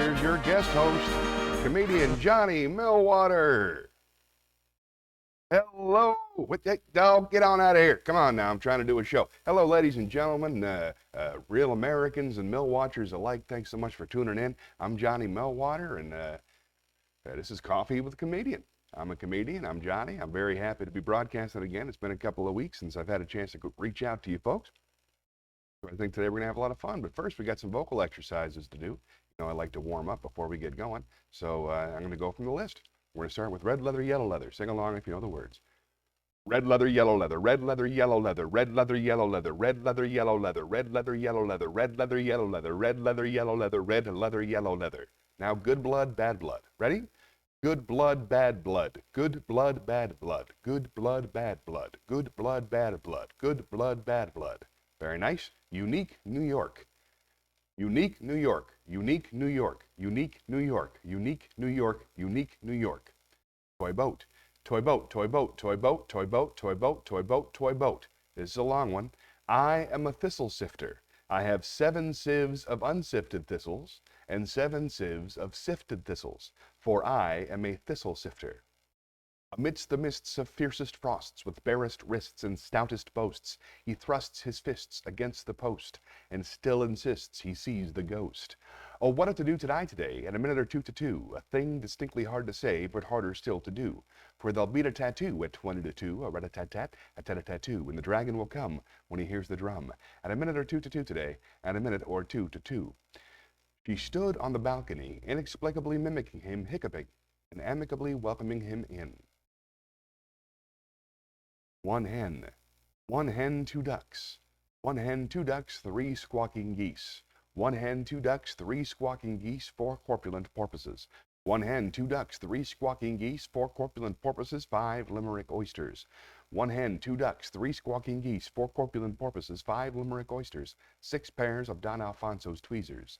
here's your guest host, comedian Johnny Millwater. Hello. What the dog? Get on out of here. Come on now. I'm trying to do a show. Hello, ladies and gentlemen, real Americans and Millwatchers alike. Thanks so much for tuning in. I'm Johnny Millwater, and this is Coffee with a Comedian. I'm a comedian. I'm Johnny. I'm very happy to be broadcasting again. It's been a couple of weeks since I've had a chance to reach out to you folks. I think today we're going to have a lot of fun, but first we got some vocal exercises to do. You know, I like to warm up before we get going, so I'm going to go from the list. We're going to start with red leather, yellow leather. Sing along if you know the words. Red leather, yellow leather, red leather, yellow leather, red leather, yellow leather, red leather, yellow leather, red leather, yellow leather, red leather, yellow leather, red leather, yellow leather, red leather, yellow leather. Now good blood, bad blood. Ready? Good blood, bad blood. Good blood, bad blood. Good blood, bad blood. Good blood, bad blood. Good blood, bad blood. Very nice. Unique, New York. Unique, New York. Unique, New York. Unique, New York. Unique, New York. Unique, New York. Toy boat. Toy boat, toy boat, toy boat, toy boat, toy boat, toy boat, toy boat. This is a long one. I am a thistle sifter. I have 7 sieves of unsifted thistles and 7 sieves of sifted thistles, for I am a thistle sifter. Amidst the mists of fiercest frosts, with barest wrists and stoutest boasts, he thrusts his fists against the post, and still insists he sees the ghost. Oh, what to do today, and a minute or two to two, a thing distinctly hard to say, but harder still to do. For they'll beat a tattoo at 20 to 2, a rat-a-tat-tat, a tat-a-tat-too, and the dragon will come when he hears the drum. And a minute or two to two today, and a minute or two to two. She stood on the balcony, inexplicably mimicking him, hiccuping, and amicably welcoming him in. One hen, 2 ducks. 1 hen, 2 ducks, 3 squawking geese. 1 hen, 2 ducks, 3 squawking geese, 4 corpulent porpoises. 1 hen, 2 ducks, 3 squawking geese, 4 corpulent porpoises, 5 limerick oysters. 1 hen, 2 ducks, 3 squawking geese, 4 corpulent porpoises, 5 limerick oysters, 6 pairs of Don Alfonso's tweezers.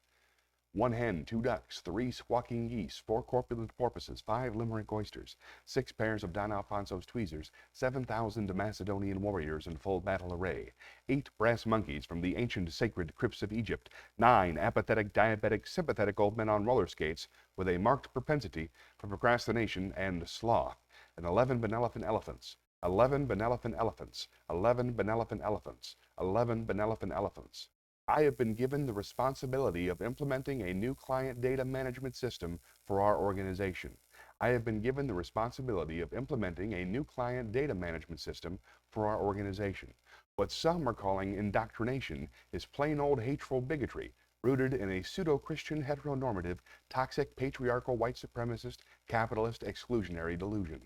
1 hen, 2 ducks, 3 squawking geese, 4 corpulent porpoises, 5 limerick oysters, 6 pairs of Don Alfonso's tweezers, 7,000 Macedonian warriors in full battle array, 8 brass monkeys from the ancient sacred crypts of Egypt, 9 apathetic, diabetic, sympathetic old men on roller skates with a marked propensity for procrastination and sloth, and 11 benevolent elephants. 11 benevolent elephants. 11 benevolent elephants. 11 benevolent elephants. I have been given the responsibility of implementing a new client data management system for our organization. I have been given the responsibility of implementing a new client data management system for our organization. What some are calling indoctrination is plain old hateful bigotry, rooted in a pseudo-Christian heteronormative, toxic, patriarchal, white supremacist, capitalist, exclusionary delusion.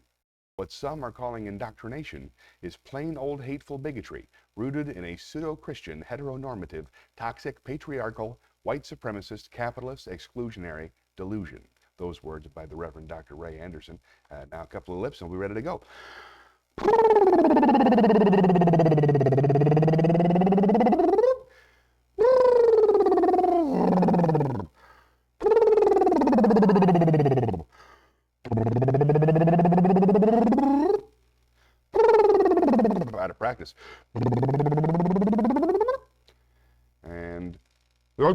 What some are calling indoctrination is plain old hateful bigotry, rooted in a pseudo-Christian, heteronormative, toxic, patriarchal, white supremacist, capitalist, exclusionary delusion. Those words by the Reverend Dr. Ray Anderson. Now a couple of lips and we'll be ready to go. Out of practice. And all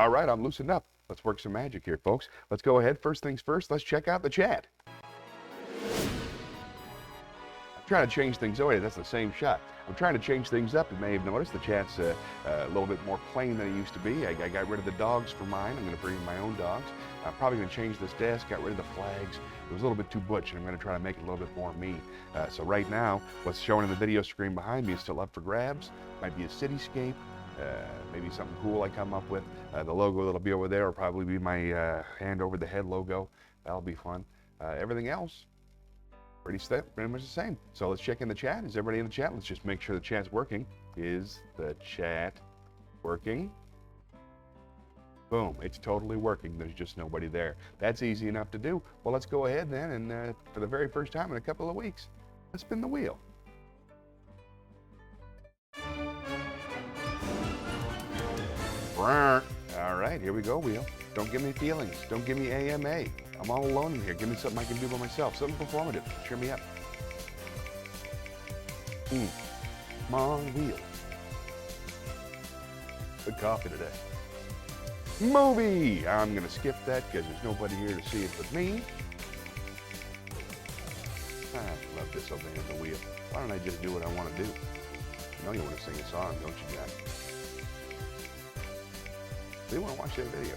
right, I'm loosened up. Let's work some magic here, folks. Let's go ahead. First things first, let's check out the chat. I'm trying to change things. Oh, wait, that's the same shot. I'm trying to change things up. You may have noticed the chat's a little bit more plain than it used to be. I got rid of the dogs for mine. I'm going to bring my own dogs. I'm probably going to change this desk, got rid of the flags. It was a little bit too butch, and I'm going to try to make it a little bit more me. So right now, what's showing in the video screen behind me is still up for grabs. Might be a cityscape, maybe something cool I come up with. The logo that'll be over there will probably be my hand over the head logo. That'll be fun. Everything else, pretty much the same. So let's check in the chat. Is everybody in the chat? Let's just make sure the chat's working. Is the chat working? Boom, it's totally working. There's just nobody there. That's easy enough to do. Well, let's go ahead then, and for the very first time in a couple of weeks, let's spin the wheel. All right, here we go, wheel. Don't give me feelings. Don't give me AMA. I'm all alone in here. Give me something I can do by myself. Something performative. Cheer me up. Come on, wheel. Good coffee today. movie. I'm going to skip that because there's nobody here to see it but me. I love disobeying the wheel. Why don't I just do what I want to do? You know you want to sing a song, don't you, Jack? So you want to watch that video.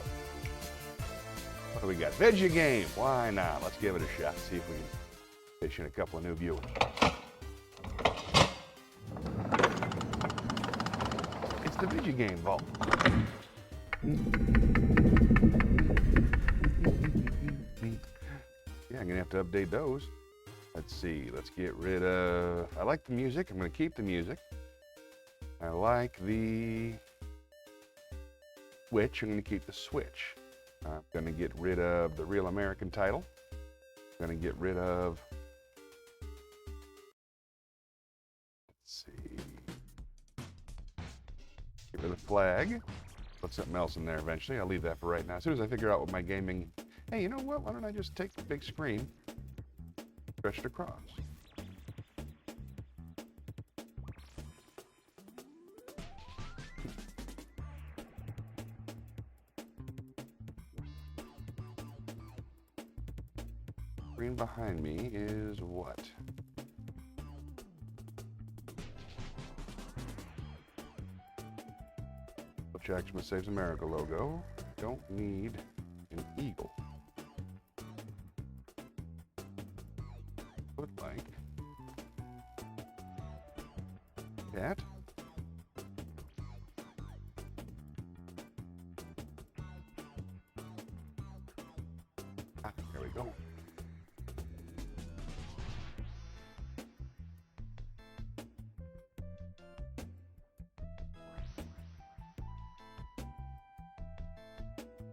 What do we got? Veggie game. Why not? Let's give it a shot. See if we can fish in a couple of new viewers. It's the Veggie game vault. Yeah, I'm gonna have to update those. Let's see. Let's get rid of. I like the music. I'm gonna keep the music. I like the switch. I'm gonna keep the switch. I'm gonna get rid of the Real American title. I'm gonna get rid of. Let's see. Get rid of the flag. Put something else in there eventually. I'll leave that for right now. As soon as I figure out what my gaming. Hey, you know what? Why don't I just take the big screen, stretch it across? Screen behind me is what? Jackson Saves America logo. Don't need an eagle. Would like that. There we go.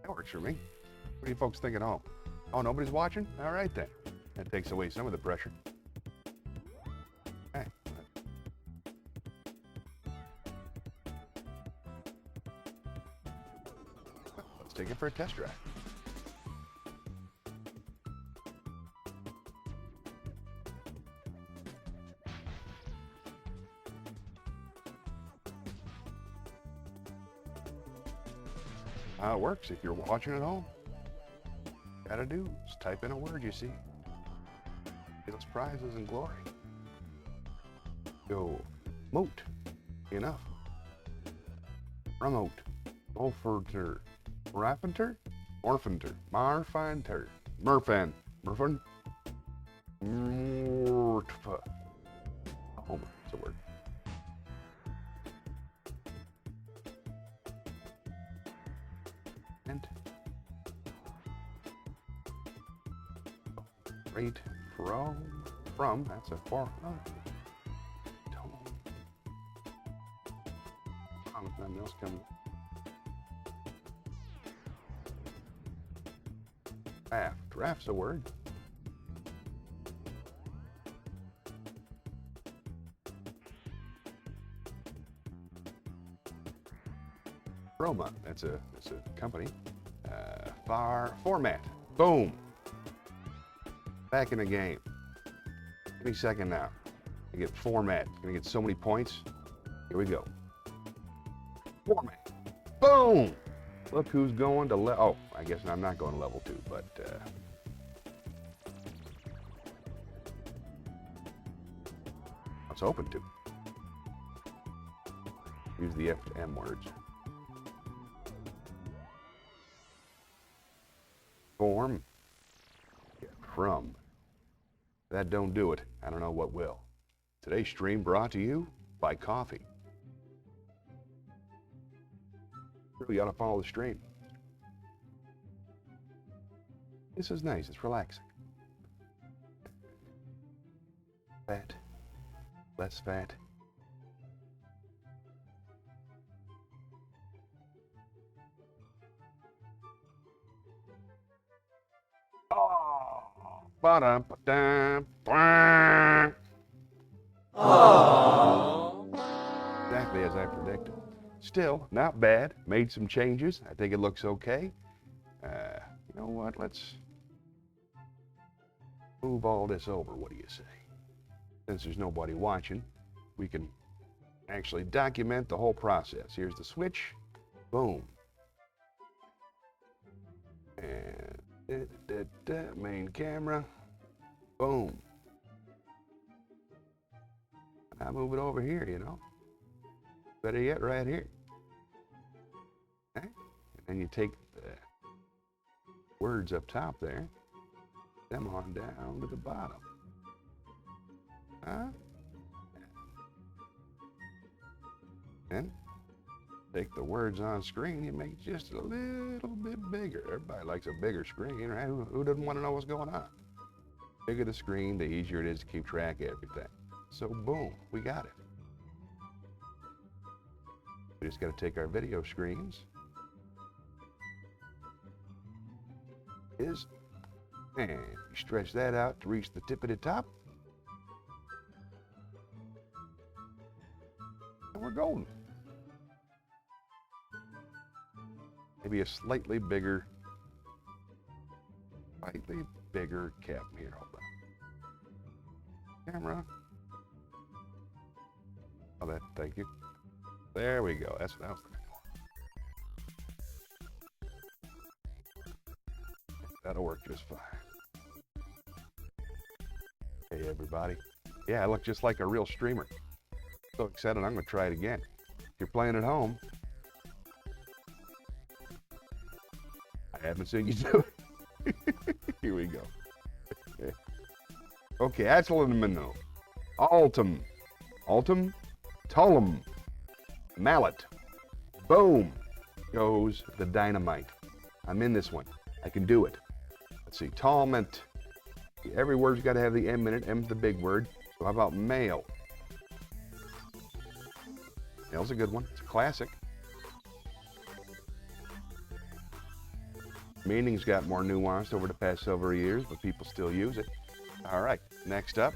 That works for me. What do you folks think at home? Oh, nobody's watching? All right then. That takes away some of the pressure. Hey. Let's take it for a test drive. How it works if you're watching at home. Gotta do is type in a word you see. Those prizes and glory. Go moat. Enough. Remote. Orfanter. Raffenter? Orfanter. Marfanter. Murfan. Murfan. Murtfa. Homer. It's a word. And right from that's a far nothing else coming. Draft's a word. Roma, that's a company. Format. Boom. Back in the game. Any second now. I get format. Gonna get so many points. Here we go. Format. Boom. Look who's going to oh, I guess I'm not going to level 2, but it's open to. Use the F to M words. Form. From. That don't do it. I don't know what will. Today's stream brought to you by coffee. Really ought to follow the stream. This is nice. It's relaxing. Fat. Less fat. Exactly as I predicted. Still, not bad. Made some changes. I think it looks okay. You know what? Let's move all this over. What do you say? Since there's nobody watching, we can actually document the whole process. Here's the switch. Boom. And main camera. Boom. I move it over here, you know. Better yet, right here. Okay. And then you take the words up top there, them on down to the bottom. Huh? And take the words on screen, you make it just a little bit bigger. Everybody likes a bigger screen, right? Who doesn't want to know what's going on? The bigger the screen, the easier it is to keep track of everything. So boom, we got it. We just got to take our video screens. And you stretch that out to reach the tip of the top. And we're golden. Maybe a slightly bigger cap here. Hold on. Camera. Oh, thank you. There we go. That's what I was looking for. That'll work just fine. Hey, everybody. Yeah, I look just like a real streamer. So excited, I'm going to try it again. If you're playing at home, I haven't seen you do it. Here we go. Okay, Atlaminal. Altum. Tullum. Mallet. Boom. Goes the dynamite. I'm in this one. I can do it. Let's see. Torment. Every word's got to have the M in it. M's the big word. So how about male? Male's a good one. It's a classic. Meaning's got more nuanced over the past several years, but people still use it. All right, next up,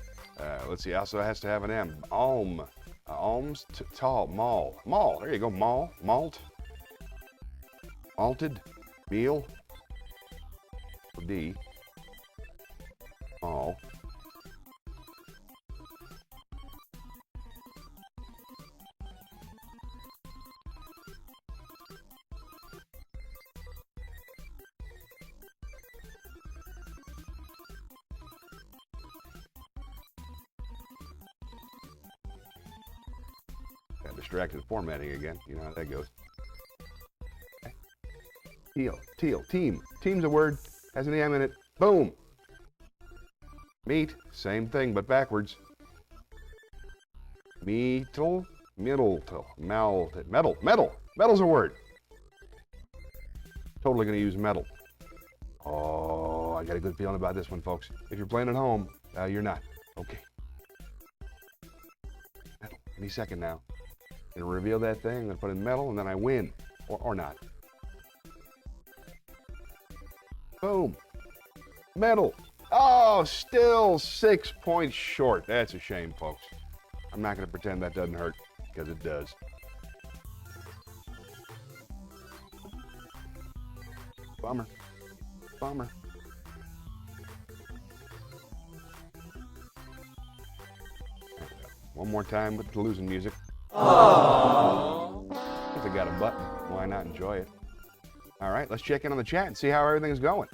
let's see, also has to have an M. Alm. Alms, tall, mall. Mall, there you go, mall, malt. Malted, meal. D. Mall. Got distracted formatting again. You know how that goes. Teal, team. Team's a word, has an M in it. Boom. Meat, same thing, but backwards. Metal, metal's a word. Totally gonna use metal. Oh, I got a good feeling about this one, folks. If you're playing at home, you're not. Okay. Metal, any second now. I'm gonna reveal that thing, I'm gonna put in metal, and then I win. Or not. Boom. Metal. Oh, still 6 points short. That's a shame, folks. I'm not going to pretend that doesn't hurt, because it does. Bummer. Bummer. One more time with the losing music. Aww. If I got a button, why not enjoy it? All right, let's check in on the chat and see how everything's going.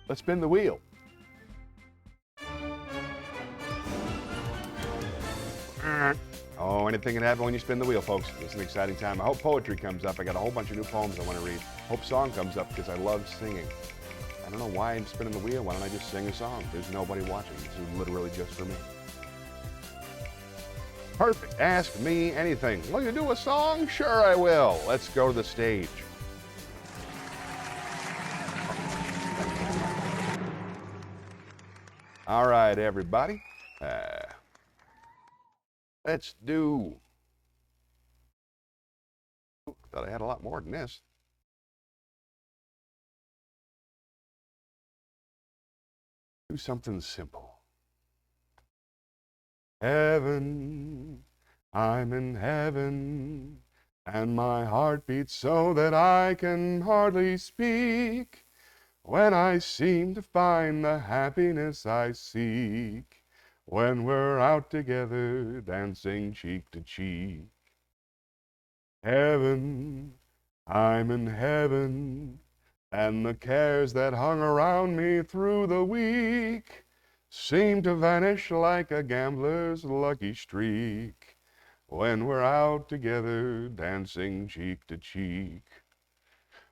Let's spin the wheel. Oh, anything can happen when you spin the wheel, folks. It's an exciting time. I hope poetry comes up. I got a whole bunch of new poems I want to read. Hope song comes up because I love singing. I don't know why I'm spinning the wheel. Why don't I just sing a song? There's nobody watching. This is literally just for me. Perfect. Ask me anything. Will you do a song? Sure I will. Let's go to the stage. All right, everybody. Let's do... Thought I had a lot more than this. Do something simple. Heaven, I'm in heaven, and my heart beats so that I can hardly speak. When I seem to find the happiness I seek, when we're out together, dancing cheek to cheek. Heaven, I'm in heaven, and the cares that hung around me through the week seem to vanish like a gambler's lucky streak when we're out together, dancing cheek to cheek.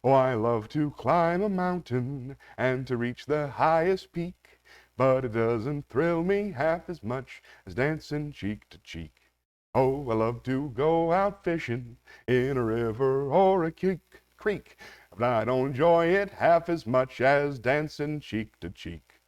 Oh, I love to climb a mountain and to reach the highest peak, but it doesn't thrill me half as much as dancing cheek to cheek. Oh, I love to go out fishing in a river or a creek, but I don't enjoy it half as much as dancing cheek to cheek.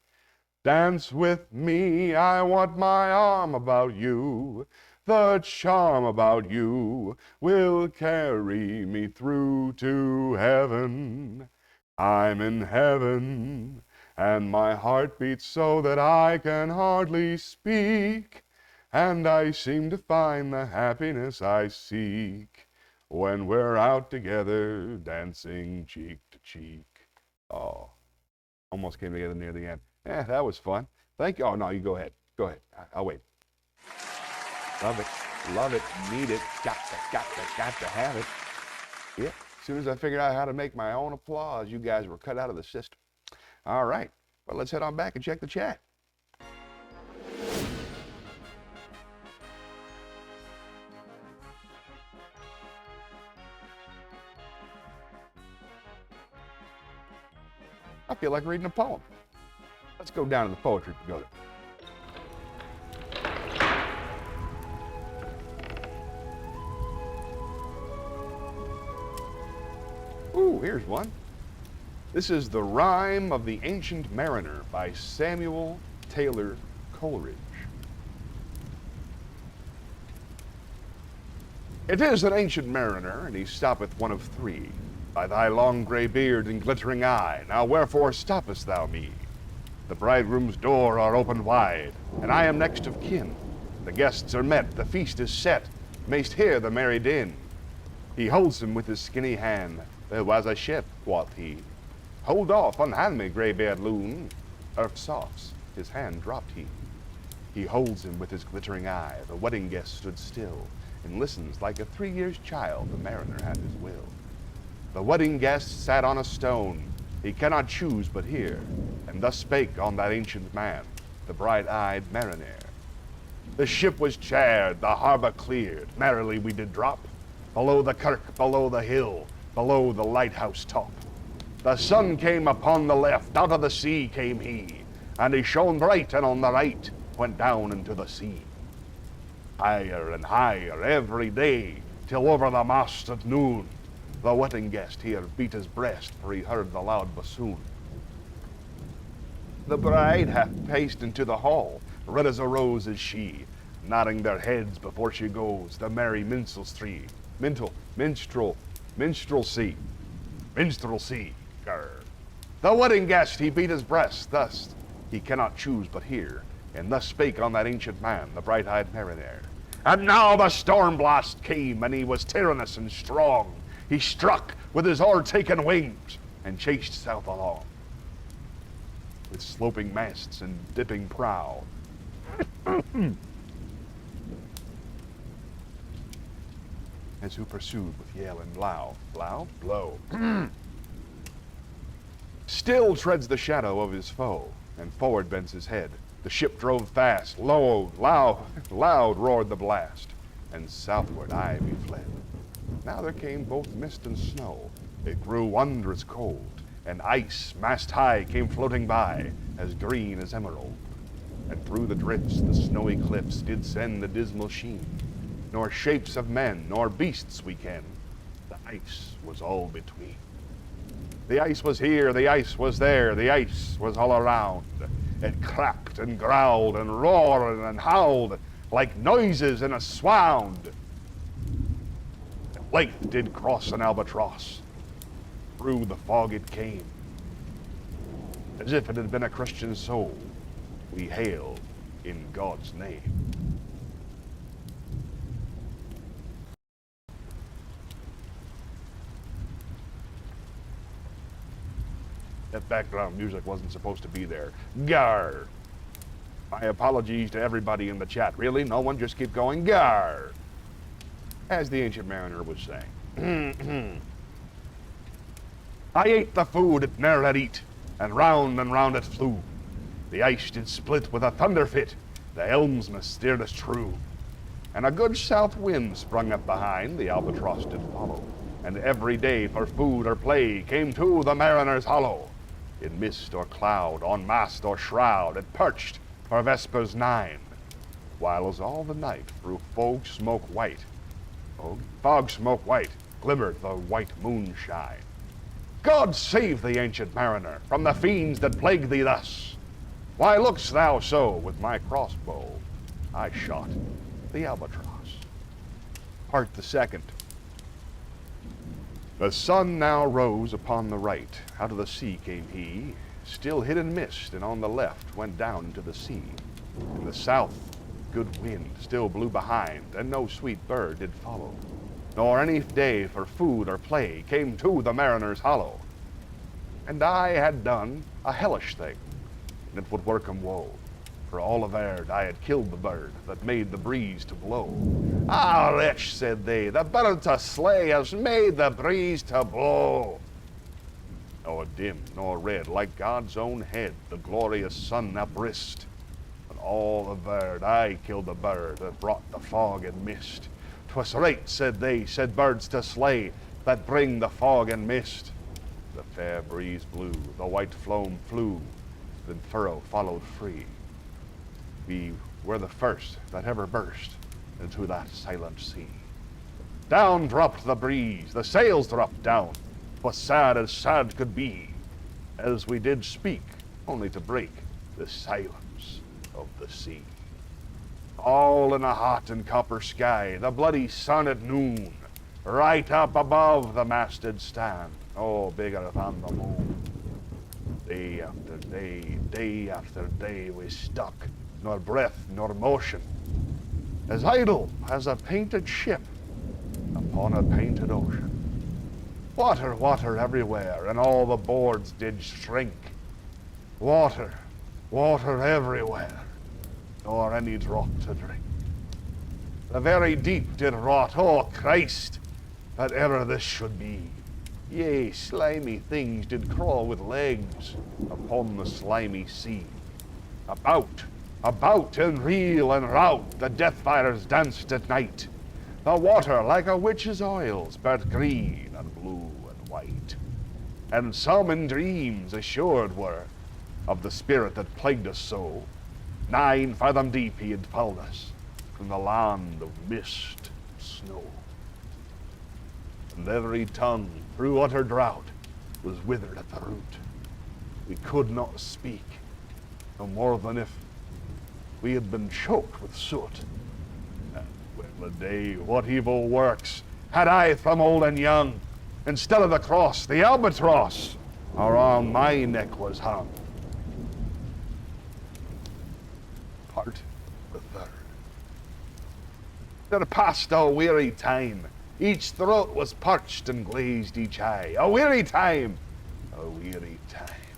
Dance with me, I want my arm about you. The charm about you will carry me through to heaven. I'm in heaven, and my heart beats so that I can hardly speak. And I seem to find the happiness I seek when we're out together, dancing cheek to cheek. Oh, almost came together near the end. That was fun. Thank you. Oh, no, you go ahead. Go ahead. I'll wait. Love it. Love it. Need it. Got to have it. Yeah. As soon as I figured out how to make my own applause, you guys were cut out of the system. All right. Well, let's head on back and check the chat. I feel like reading a poem. Let's go down to the poetry pagoda. Ooh, here's one. This is The Rime of the Ancient Mariner by Samuel Taylor Coleridge. It is an ancient mariner, and he stoppeth one of three. By thy long grey beard and glittering eye, now wherefore stoppest thou me? The bridegroom's door are open wide, and I am next of kin. The guests are met, the feast is set, mayst hear the merry din. He holds him with his skinny hand, there was a ship, quoth he. Hold off, unhand me, grey-beard loon. Earth softs, his hand dropped he. He holds him with his glittering eye, the wedding guest stood still, and listens like a 3 years child, the mariner had his will. The wedding guest sat on a stone, he cannot choose but hear, and thus spake on that ancient man, the bright-eyed mariner. The ship was chaired, the harbor cleared, merrily we did drop, below the kirk, below the hill, below the lighthouse top. The sun came upon the left, out of the sea came he, and he shone bright, and on the right went down into the sea. Higher and higher every day, till over the mast at noon, the wedding guest here beat his breast, for he heard the loud bassoon. The bride hath paced into the hall, red as a rose is she, nodding their heads before she goes, the merry minstrels three. Minstrelsy. Grr. The wedding guest, he beat his breast, thus he cannot choose but hear, and thus spake on that ancient man, the bright-eyed mariner. And now the storm blast came, and he was tyrannous and strong. He struck with his o'ertaken wings, and chased south along. With sloping masts and dipping prow, as who pursued with yell and blow. Still treads the shadow of his foe, and forward bends his head. The ship drove fast, loud roared the blast, and southward ivy fled. Now there came both mist and snow. It grew wondrous cold, and ice, mast high, came floating by, as green as emerald. And through the drifts the snowy cliffs did send a dismal sheen, nor shapes of men, nor beasts we ken. The ice was all between. The ice was here, the ice was there, the ice was all around. It cracked and growled and roared and howled like noises in a swound. At length did cross an albatross. Through the fog it came. As if it had been a Christian soul, we hailed in God's name. That background music wasn't supposed to be there. Gar. My apologies to everybody in the chat. Really, no one, just keep going. Gar! As the ancient mariner was saying. I ate the food it ne'er had eat, and round it flew. The ice did split with a thunder fit, the helmsman steered us true. And a good south wind sprung up behind, the albatross did follow. And every day for food or play came to the mariner's hollow. In mist or cloud, on mast or shroud, it perched for vespers 9, while as all the night through fog smoke white glimmered the white moonshine. God save the ancient mariner from the fiends that plague thee thus. Why look'st thou so? With my crossbow I shot the albatross. Part the second. The sun now rose upon the right. Out of the sea came he, still hid in mist, and on the left went down into the sea. In the south, good wind still blew behind, and no sweet bird did follow, nor any day for food or play came to the mariner's hollow. And I had done a hellish thing, and it would work 'em woe, for all averred I had killed the bird that made the breeze to blow. Ah, wretch, said they, the bird to slay has made the breeze to blow. Nor dim nor red, like God's own head, the glorious sun uprist. And all averred I killed the bird that brought the fog and mist. 'Twas right, said they, said birds to slay, that bring the fog and mist. The fair breeze blew, the white foam flew, then furrow followed free. We were the first that ever burst into that silent sea. Down dropped the breeze, the sails dropped down, 'twas sad as sad could be, as we did speak, only to break the silence of the sea. All in a hot and copper sky, the bloody sun at noon, right up above the mast did stand, oh, bigger than the moon. Day after day, day after day, we stuck, nor breath nor motion, as idle as a painted ship upon a painted ocean. Water, water everywhere, and all the boards did shrink. Water, water everywhere, nor any drop to drink. The very deep did rot, oh Christ, that ever this should be. Yea, slimy things did crawl with legs upon the slimy sea. About, and reel and rout, the death fires danced at night. The water, like a witch's oils, burnt green and blue and white. And some in dreams assured were of the spirit that plagued us so. 9 fathom deep he had pulled us from the land of mist and snow. And every tongue, through utter drought, was withered at the root. We could not speak, no more than if we had been choked with soot. And well a day, what evil works had I from old and young? Instead of the cross, the albatross around my neck was hung. Part the third. There passed a weary time. Each throat was parched and glazed each eye. A weary time,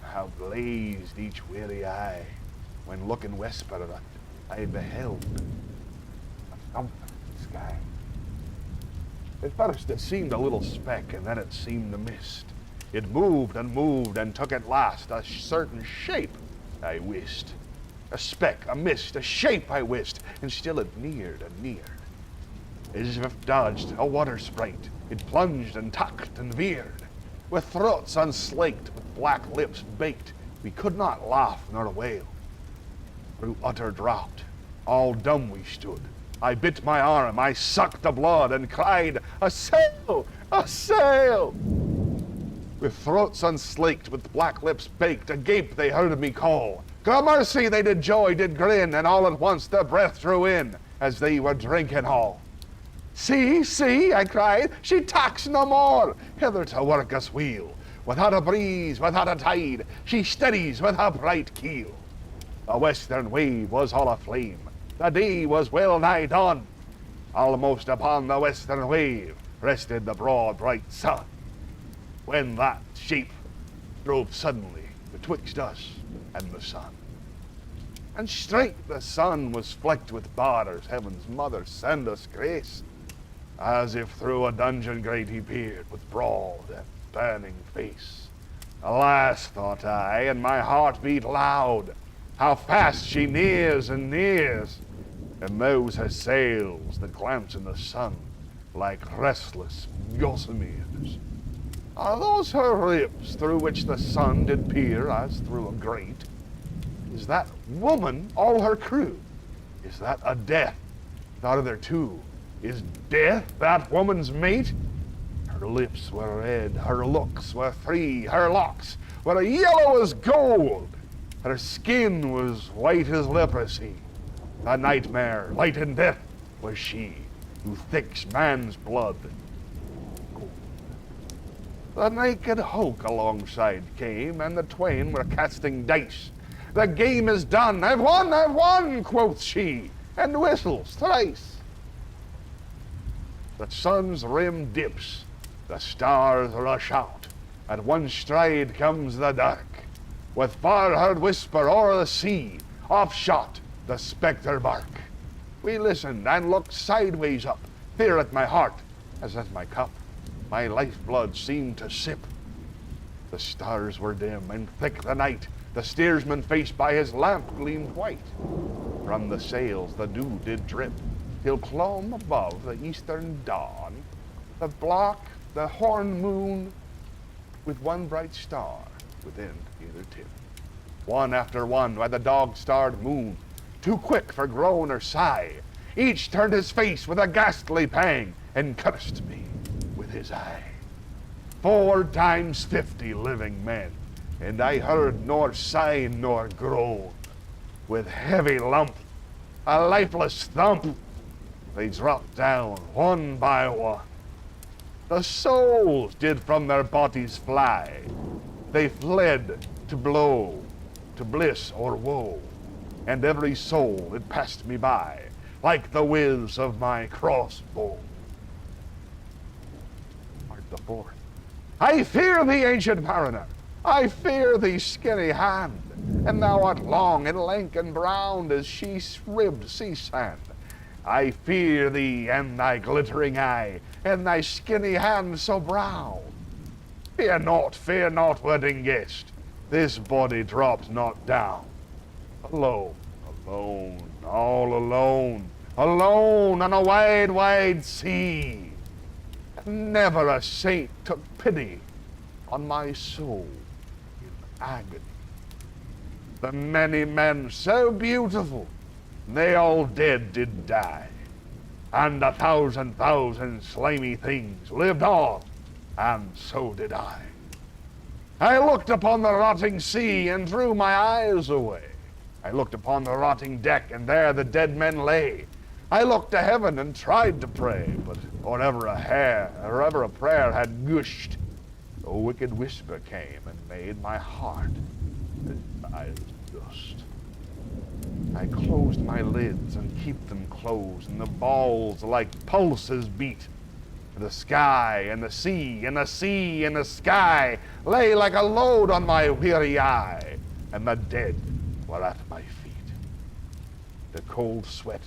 how glazed each weary eye, when looking westward I beheld a thumping sky. At first it seemed a little speck, and then it seemed a mist. It moved and moved, and took at last a certain shape I wist. A speck, a mist, a shape I wist, and still it neared and neared. As if dodged a water sprite, it plunged and tucked and veered. With throats unslaked, with black lips baked, we could not laugh nor wail. Through utter drought, all dumb we stood. I bit my arm, I sucked the blood, and cried, "A sail! A sail!" With throats unslaked, with black lips baked, agape they heard me call. Gramercy they did joy, did grin, and all at once their breath drew in, as they were drinking all. "See, see," I cried, "she tacks no more, hither to work us weel. Without a breeze, without a tide, she steadies with her bright keel." The western wave was all aflame, the day was well nigh dawn. Almost upon the western wave rested the broad bright sun, when that shape drove suddenly betwixt us and the sun. And straight the sun was flecked with bars. Heaven's mother, send us grace. As if through a dungeon grate he peered, with broad and burning face. Alas, thought I, and my heart beat loud, how fast she nears and nears, and those her sails that glance in the sun like restless gossameres. Are those her ribs through which the sun did peer as through a grate? Is that woman all her crew? Is that a death? Thought there too. Is death that woman's mate? Her lips were red, her looks were free, her locks were yellow as gold. Her skin was white as leprosy. A nightmare, light in death, was she, who thicks man's blood. The naked hulk alongside came, and the twain were casting dice. The game is done, I've won, quoth she, and whistles thrice. The sun's rim dips, the stars rush out. At one stride comes the dark. With far-heard whisper o'er the sea, off shot the spectre bark. We listened and looked sideways up, fear at my heart as at my cup. My lifeblood seemed to sip. The stars were dim and thick the night. The steersman face by his lamp gleamed white. From the sails the dew did drip, till clomb above the eastern dawn the block, the horn moon, with one bright star within either tip. One after one by the dog-starred moon, too quick for groan or sigh, each turned his face with a ghastly pang and cursed me with his eye. 4 times 50 living men, and I heard nor sign nor groan. With heavy lump, a lifeless thump, they dropped down one by one. The souls did from their bodies fly. They fled to blow, to bliss or woe, and every soul it passed me by, like the whiz of my crossbow. Part the 4th. I fear thee, ancient mariner, I fear thee, skinny hand, and thou art long and lank and brown as she-ribbed sea sand. I fear thee and thy glittering eye, and thy skinny hand so brown. Fear not, wedding guest, this body dropped not down. Alone, all alone on a wide, wide sea. And never a saint took pity on my soul in agony. The many men so beautiful, they all dead did die, and 1,000 slimy things lived on, and so did I. I looked upon the rotting sea and drew my eyes away. I looked upon the rotting deck, and there the dead men lay. I looked to heaven and tried to pray, but or ever a prayer had gushed, a wicked whisper came and made my heart as dust. I closed my lids and keep them closed, and the balls like pulses beat. The sky and the sea and the sea and the sky lay like a load on my weary eye, and the dead were at my feet. The cold sweat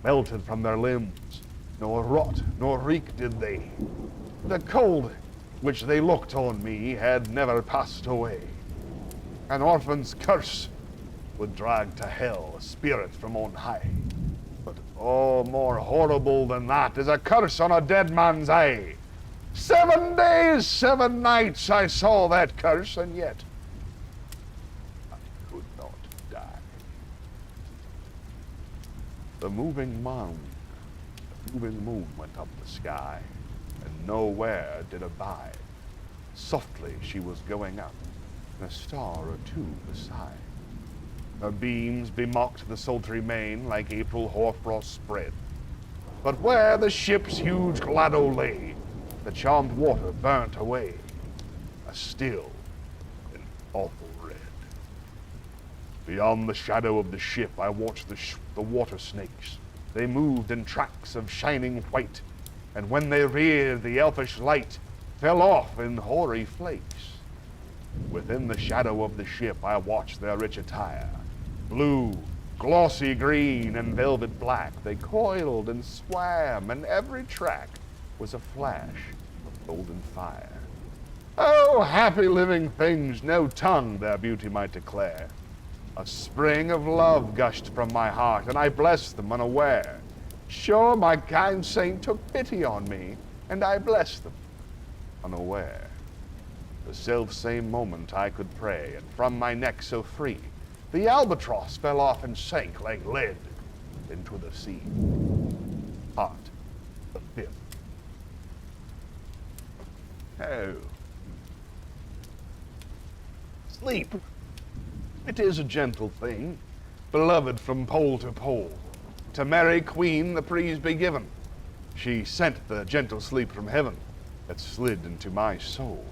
melted from their limbs, nor rot nor reek did they. The cold which they looked on me had never passed away. An orphan's curse would drag to hell a spirit from on high. But oh, more horrible than that is a curse on a dead man's eye. 7 days, 7 nights I saw that curse, and yet I could not die. The moving moon went up the sky, and nowhere did abide. Softly she was going up, and a star or two beside. Her beams bemocked the sultry main like April hoarfrost spread. But where the ship's huge glado lay, the charmed water burnt away, a still and awful red. Beyond the shadow of the ship I watched the water snakes. They moved in tracks of shining white, and when they reared the elfish light fell off in hoary flakes. Within the shadow of the ship I watched their rich attire, blue, Glossy green and velvet black, they coiled and swam, and every track was a flash of golden fire. Oh, happy living things, no tongue their beauty might declare. A spring of love gushed from my heart, and I blessed them unaware. Sure, my kind saint took pity on me, and I blessed them unaware. The self-same moment I could pray, and from my neck so free, the albatross fell off and sank like lead into the sea. Part the fifth. Oh. Sleep. It is a gentle thing, beloved from pole to pole. To Mary Queen the praise be given. She sent the gentle sleep from heaven that slid into my soul.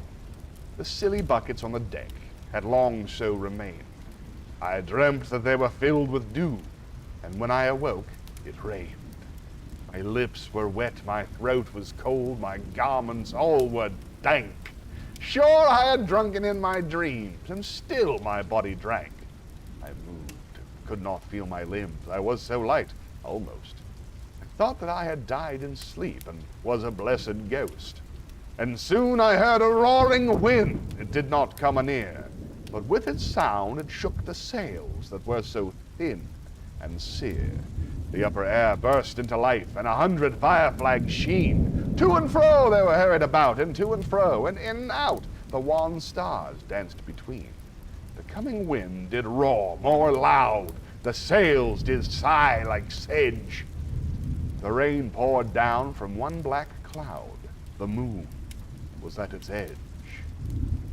The silly buckets on the deck had long so remained. I dreamt that they were filled with dew, and when I awoke, it rained. My lips were wet, my throat was cold, my garments all were dank. Sure, I had drunken in my dreams, and still my body drank. I moved, could not feel my limbs, I was so light, almost. I thought that I had died in sleep, and was a blessed ghost. And soon I heard a roaring wind, it did not come anear, but with its sound it shook the sails that were so thin and sere. The upper air burst into life, and 100 fire flags sheen. To and fro they were hurried about, and to and fro, and in and out the wan stars danced between. The coming wind did roar more loud, the sails did sigh like sedge. The rain poured down from one black cloud, the moon was at its edge.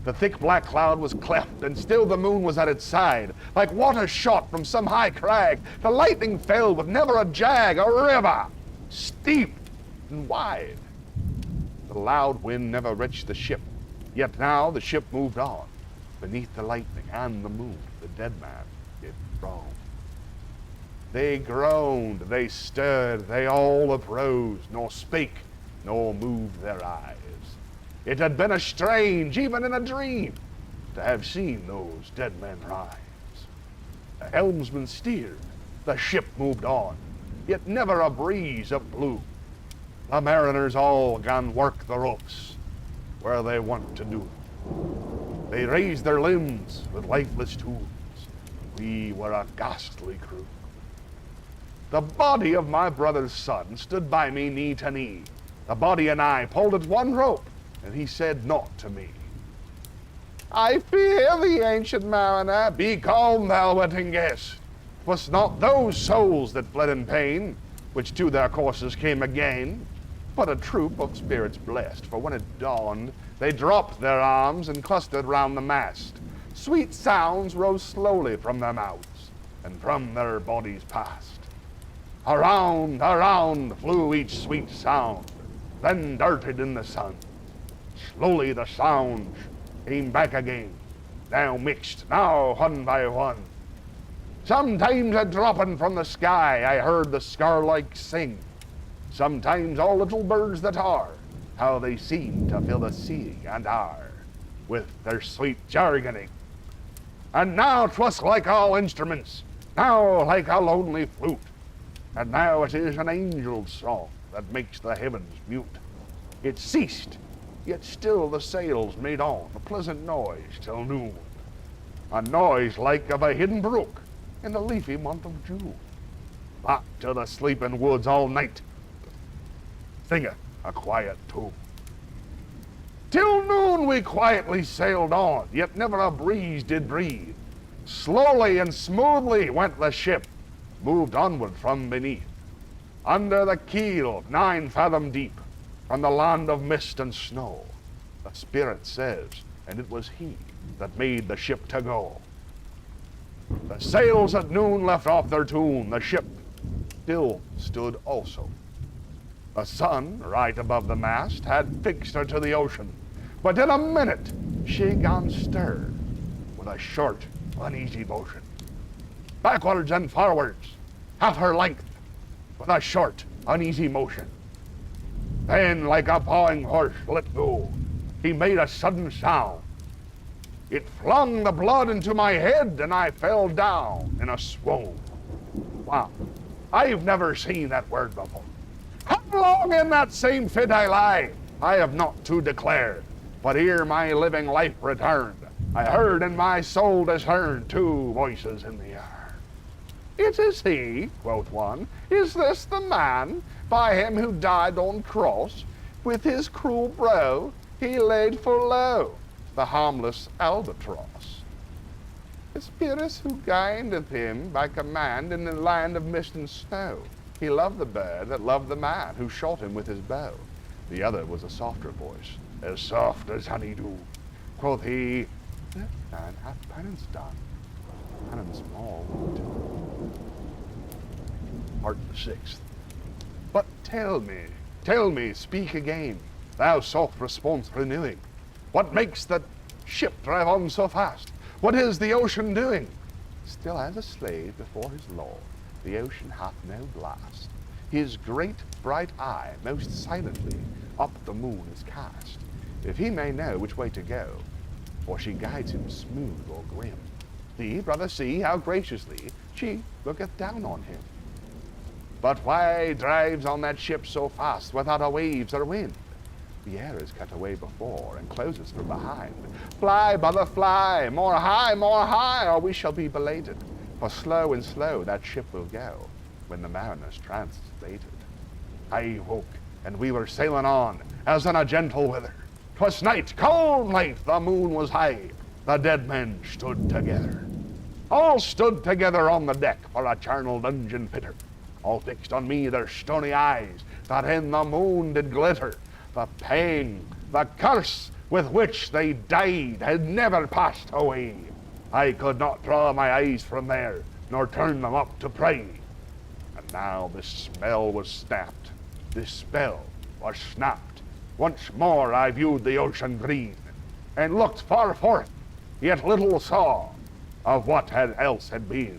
The thick black cloud was cleft, and still the moon was at its side. Like water shot from some high crag, the lightning fell with never a jag, a river, steep and wide. The loud wind never reached the ship, yet now the ship moved on. Beneath the lightning and the moon, the dead man did roam. They groaned, they stirred, they all uprose, nor spake, nor moved their eyes. It had been a strange, even in a dream, to have seen those dead men rise. The helmsman steered, the ship moved on, yet never a breeze up blew. The mariners all gan work the ropes, where they want to do. They raised their limbs with lifeless tools. We were a ghastly crew. The body of my brother's son stood by me knee to knee. The body and I pulled at one rope, and he said naught to me. I fear thee, ancient mariner, be calm, thou wetting guest. 'Twas not those souls that fled in pain, which to their courses came again, but a troop of spirits blessed. For when it dawned, they dropped their arms and clustered round the mast. Sweet sounds rose slowly from their mouths, and from their bodies passed. Around, around flew each sweet sound, then darted in the sun. Slowly the sounds came back again, now mixed, now one by one. Sometimes a dropping from the sky I heard the scarlike sing. Sometimes all little birds that are, how they seem to fill the sea and air with their sweet jargoning. And now 'twas like all instruments, now like a lonely flute, and now it is an angel's song that makes the heavens mute. It ceased, yet still the sails made on a pleasant noise till noon, a noise like of a hidden brook in the leafy month of June. Back to the sleeping woods all night singeth a quiet tune. Till noon we quietly sailed on, yet never a breeze did breathe. Slowly and smoothly went the ship, moved onward from beneath. Under the keel 9 fathom deep, from the land of mist and snow, the Spirit says, and it was he that made the ship to go. The sails at noon left off their tune, the ship still stood also. The sun, right above the mast, had fixed her to the ocean, but in a minute she gan stir with a short, uneasy motion. Backwards and forwards, half her length, with a short, uneasy motion. Then, like a pawing horse let go, he made a sudden sound. It flung the blood into my head, and I fell down in a swoon. Wow. I've never seen that word before. How long in that same fit I lie, I have not to declare. But ere my living life returned, I heard in my soul discern two voices in the air. It is he, quoth one, is this the man, by him who died on cross? With his cruel brow he laid for low the harmless albatross. The spirits who guideth him by command in the land of mist and snow. He loved the bird that loved the man who shot him with his bow. The other was a softer voice, as soft as honeydew. Quoth he, that man hath penance done, and in small too. Part the 6th. But tell me, speak again, thou soft response renewing. What makes that ship drive on so fast? What is the ocean doing? Still as a slave before his lord, the ocean hath no blast. His great bright eye most silently up the moon is cast, if he may know which way to go, for she guides him smooth or grim. Thee, brother, see how graciously she looketh down on him. But why drives on that ship so fast without a waves or wind? The air is cut away before and closes from behind. Fly, brother, fly, more high, or we shall be belated. For slow and slow that ship will go when the mariner's trance is baited. I woke, and we were sailing on, as in a gentle weather. 'Twas night, cold night, the moon was high, the dead men stood together. All stood together on the deck for a charnel dungeon fitter. All fixed on me their stony eyes, that in the moon did glitter. The pang, the curse with which they died had never passed away. I could not draw my eyes from there, nor turn them up to pray. And now this spell was snapped, this spell was snapped. Once more I viewed the ocean green, and looked far forth, yet little saw of what else had been.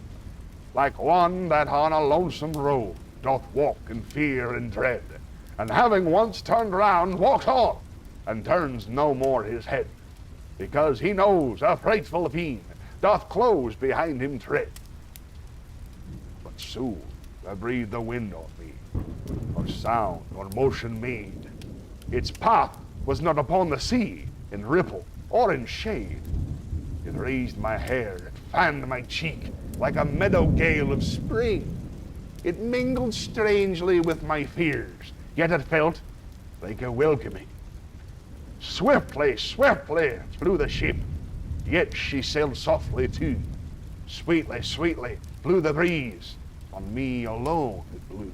Like one that on a lonesome road doth walk in fear and dread, and having once turned round, walks on, and turns no more his head, because he knows a frightful fiend doth close behind him tread. But soon there breathed the wind on me, or sound or motion made. Its path was not upon the sea, in ripple or in shade. It raised my hair, it fanned my cheek, like a meadow gale of spring. It mingled strangely with my fears, yet it felt like a welcoming. Swiftly, swiftly flew the ship, yet she sailed softly too. Sweetly, sweetly blew the breeze, on me alone it blew.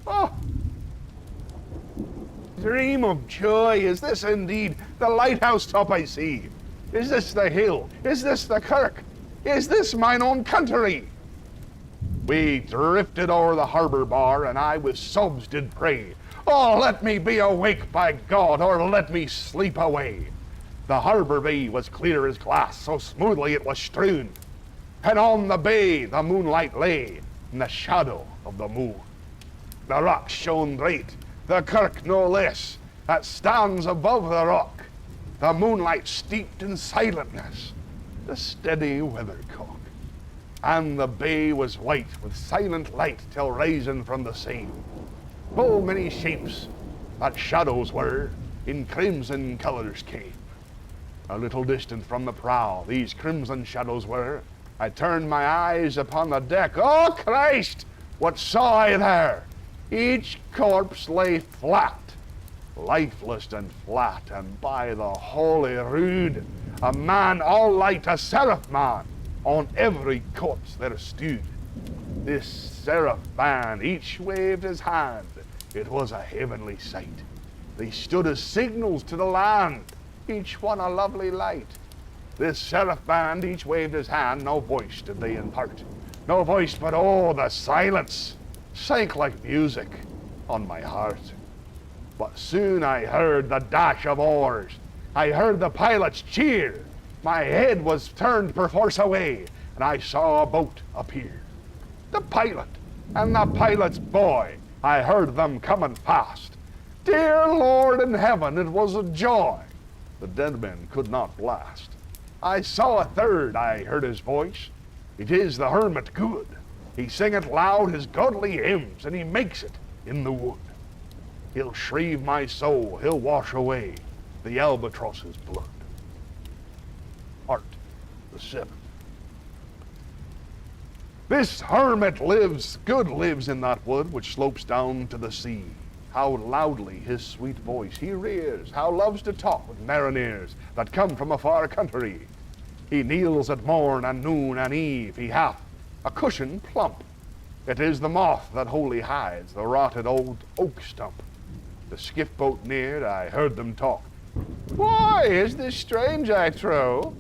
Oh! Dream of joy, is this indeed the lighthouse top I see? Is this the hill? Is this the kirk? Is this mine own country? We drifted o'er the harbor bar, and I with sobs did pray, oh, let me be awake, by God, or let me sleep away. The harbor bay was clear as glass, so smoothly it was strewn, and on the bay the moonlight lay in the shadow of the moon. The rock shone bright, the kirk no less, that stands above the rock, the moonlight steeped in silentness, the steady weathercock. And the bay was white with silent light till rising from the sea. Full many shapes that shadows were, in crimson colours came. A little distant from the prow these crimson shadows were. I turned my eyes upon the deck. Oh Christ, what saw I there? Each corpse lay flat, lifeless and flat, and by the holy rood, a man all light, a seraph man, on every corpse there stood. This seraph band, each waved his hand, it was a heavenly sight. They stood as signals to the land, each one a lovely light. This seraph band, each waved his hand, no voice did they impart. No voice, but oh, the silence sank like music on my heart. But soon I heard the dash of oars, I heard the pilots cheer. My head was turned perforce away, and I saw a boat appear. The pilot and the pilot's boy, I heard them coming fast. Dear Lord in heaven, it was a joy the dead men could not blast. I saw a third, I heard his voice. It is the hermit good, He singeth loud his godly hymns, and he makes it in the wood. He'll shrieve my soul, he'll wash away the albatross's blood. Part the 7th. This hermit lives in that wood which slopes down to the sea. How loudly his sweet voice he rears, how loves to talk with mariners that come from a far country. He kneels at morn and noon and eve, he hath a cushion plump. It is the moth that wholly hides the rotted old oak stump. The skiff boat neared, I heard them talk. Why is this strange, I trow?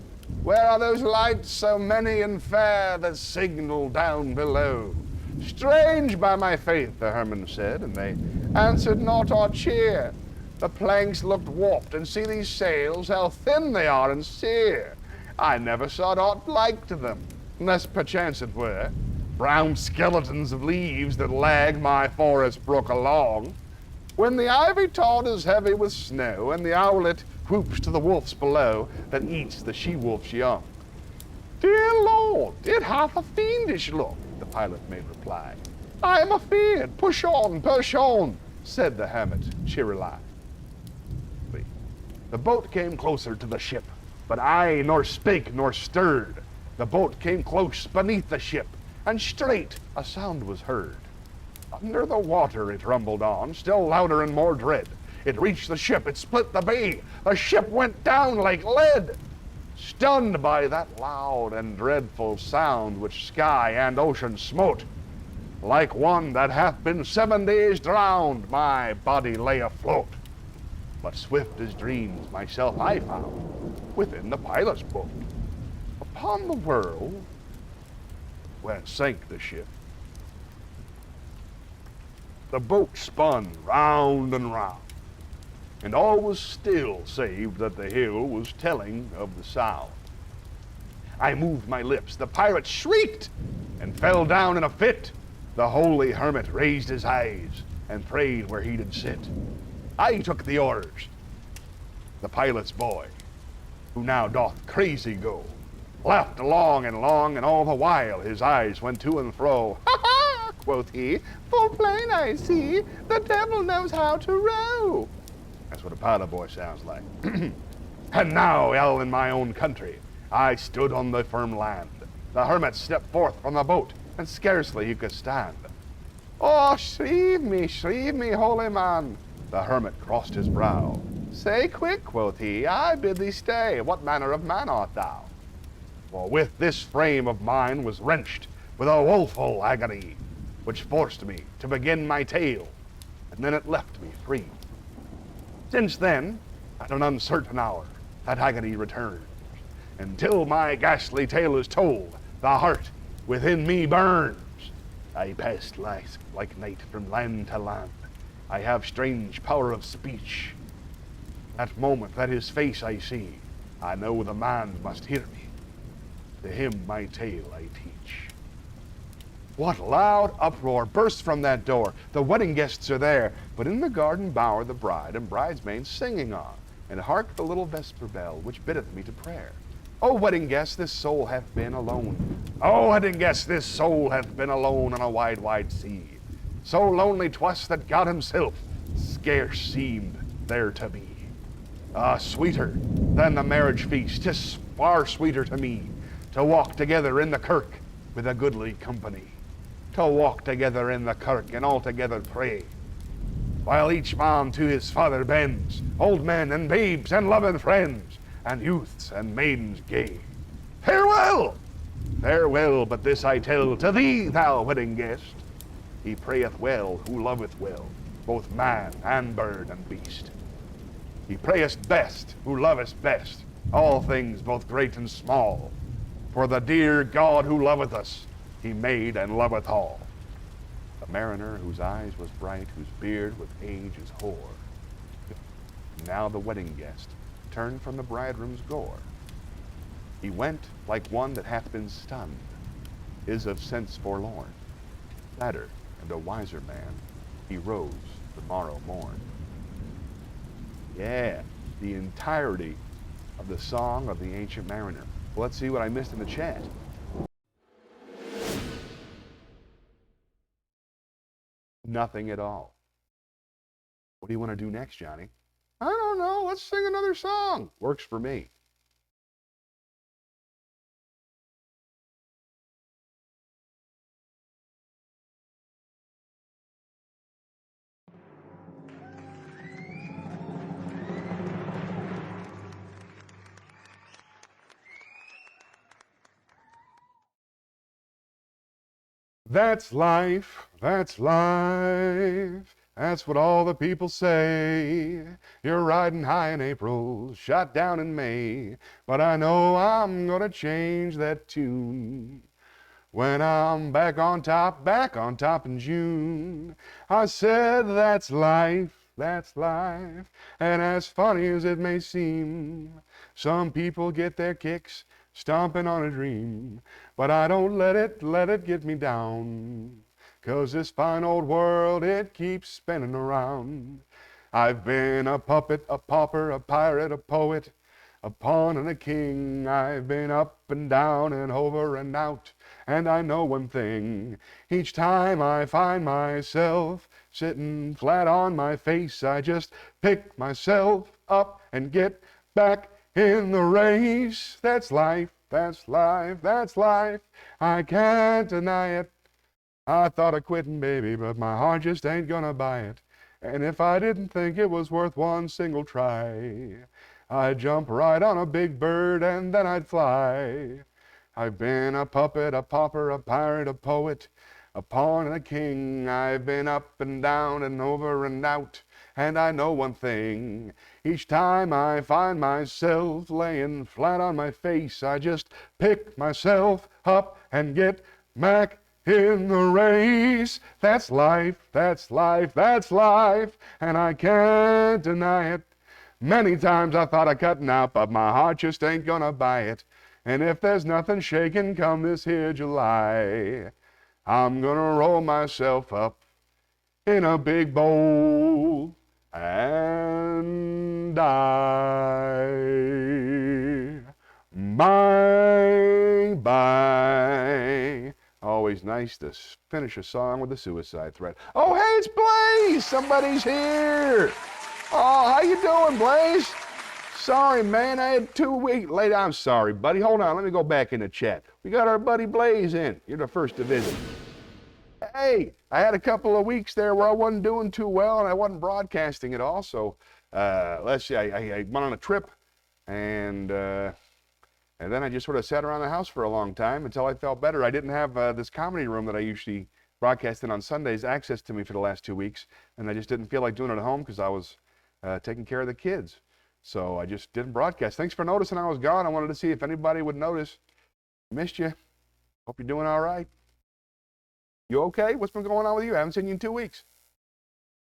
Where are those lights so many and fair that signal down below? Strange, by my faith, the herman said, and they answered not our cheer. The planks looked warped, and see these sails, how thin they are and sere. I never saw aught like to them, unless perchance it were brown skeletons of leaves that lag my forest brook along. When the ivy tod is heavy with snow, and the owlet whoops to the wolves below that eats the she-wolf's young. Dear Lord, it hath a fiendish look, the pilot made reply. I am afeard, push on, said the hermit cheerily. The boat came closer to the ship, but I nor spake nor stirred. The boat came close beneath the ship, and straight a sound was heard. Under the water it rumbled on, still louder and more dread. It reached the ship, it split the bay, the ship went down like lead. Stunned by that loud and dreadful sound which sky and ocean smote, like one that hath been 7 days drowned, my body lay afloat. But swift as dreams myself I found within the pilot's boat. Upon the whirl, when sank the ship, the boat spun round and round, and all was still save that the hill was telling of the sound. I moved my lips, the pirate shrieked and fell down in a fit. The holy hermit raised his eyes and prayed where he did sit. I took the orders. The pilot's boy, who now doth crazy go, laughed long, and all the while his eyes went to and fro. Ha ha, quoth he, full plain I see, the devil knows how to row. That's what a pilot boy sounds like. And now, all in my own country, I stood on the firm land. The hermit stepped forth from the boat, and scarcely he could stand. Oh, shrieve me, holy man. The hermit crossed his brow. Say quick, quoth he, I bid thee stay. What manner of man art thou? For with this frame of mine was wrenched with a woeful agony, which forced me to begin my tale, and then it left me free. Since then, at an uncertain hour, that agony returns. Until my ghastly tale is told, the heart within me burns. I passed like night from land to land. I have strange power of speech. That moment that his face I see, I know the man must hear me. To him my tale I teach. What loud uproar bursts from that door! The wedding guests are there, but in the garden bower the bride and bridesmaids singing on, and hark the little vesper bell which biddeth me to prayer. O wedding guest, this soul hath been alone. O wedding guest, this soul hath been alone on a wide, wide sea. So lonely 'twas that God himself scarce seemed there to be. Ah, sweeter than the marriage feast, 'tis far sweeter to me to walk together in the kirk with a goodly company. To walk together in the kirk and all together pray, while each man to his father bends, old men and babes and loving friends, and youths and maidens gay. Farewell! Farewell, but this I tell to thee, thou wedding guest. He prayeth well who loveth well, both man and bird and beast. He prayeth best who loveth best, all things both great and small. For the dear God who loveth us, he made and loveth all. A mariner whose eyes was bright, whose beard with age is hoar. Now the wedding guest turned from the bridegroom's gore. He went like one that hath been stunned, is of sense forlorn. Sadder and a wiser man, he rose the morrow morn. Yeah, the entirety of the song of the ancient mariner. Well, let's see what I missed in the chat. nothing at all. What do you want to do next, Johnny? I don't know. Let's sing another song. Works for me. That's life, that's life, that's what all the people say. You're riding high in April, shot down in May, but I know I'm gonna change that tune. When I'm back on top in June. I said that's life, and as funny as it may seem, some people get their kicks stomping on a dream, but I don't let it get me down, 'cause this fine old world, it keeps spinning around. I've been a puppet, a pauper, a pirate, a poet, a pawn and a king. I've been up and down and over and out, and I know one thing. Each time I find myself sitting flat on my face, I just pick myself up and get back in the race. That's life, that's life, that's life. I can't deny it. I thought of quitting, baby, but my heart just ain't gonna buy it. And if I didn't think it was worth one single try, I'd jump right on a big bird and then I'd fly. I've been a puppet, a pauper, a pirate, a poet, a pawn and a king. I've been up and down and over and out, and I know one thing. Each time I find myself laying flat on my face, I just pick myself up and get back in the race. That's life, that's life, that's life, and I can't deny it. Many times I thought of cutting out, but my heart just ain't gonna buy it. And if there's nothing shaking come this here July, I'm gonna roll myself up in a big bowl and die. Bye-bye. Always nice to finish a song with a suicide threat. Oh, hey, it's Blaze! Somebody's here! Oh, how you doing, Blaze? Sorry, man, I had 2 weeks late. I'm sorry, buddy. Hold on, let me go back in the chat. We got our buddy Blaze in. You're the first to visit. Hey, I had a couple of weeks there where I wasn't doing too well and I wasn't broadcasting at all. So, let's see, I went on a trip and then I just sort of sat around the house for a long time until I felt better. I didn't have this comedy room that I usually broadcast in on Sundays access to me for the last 2 weeks, and I just didn't feel like doing it at home because I was taking care of the kids. So I just didn't broadcast. Thanks for noticing I was gone. I wanted to see if anybody would notice. Missed you. Hope you're doing all right. You okay? What's been going on with you? I haven't seen you in 2 weeks.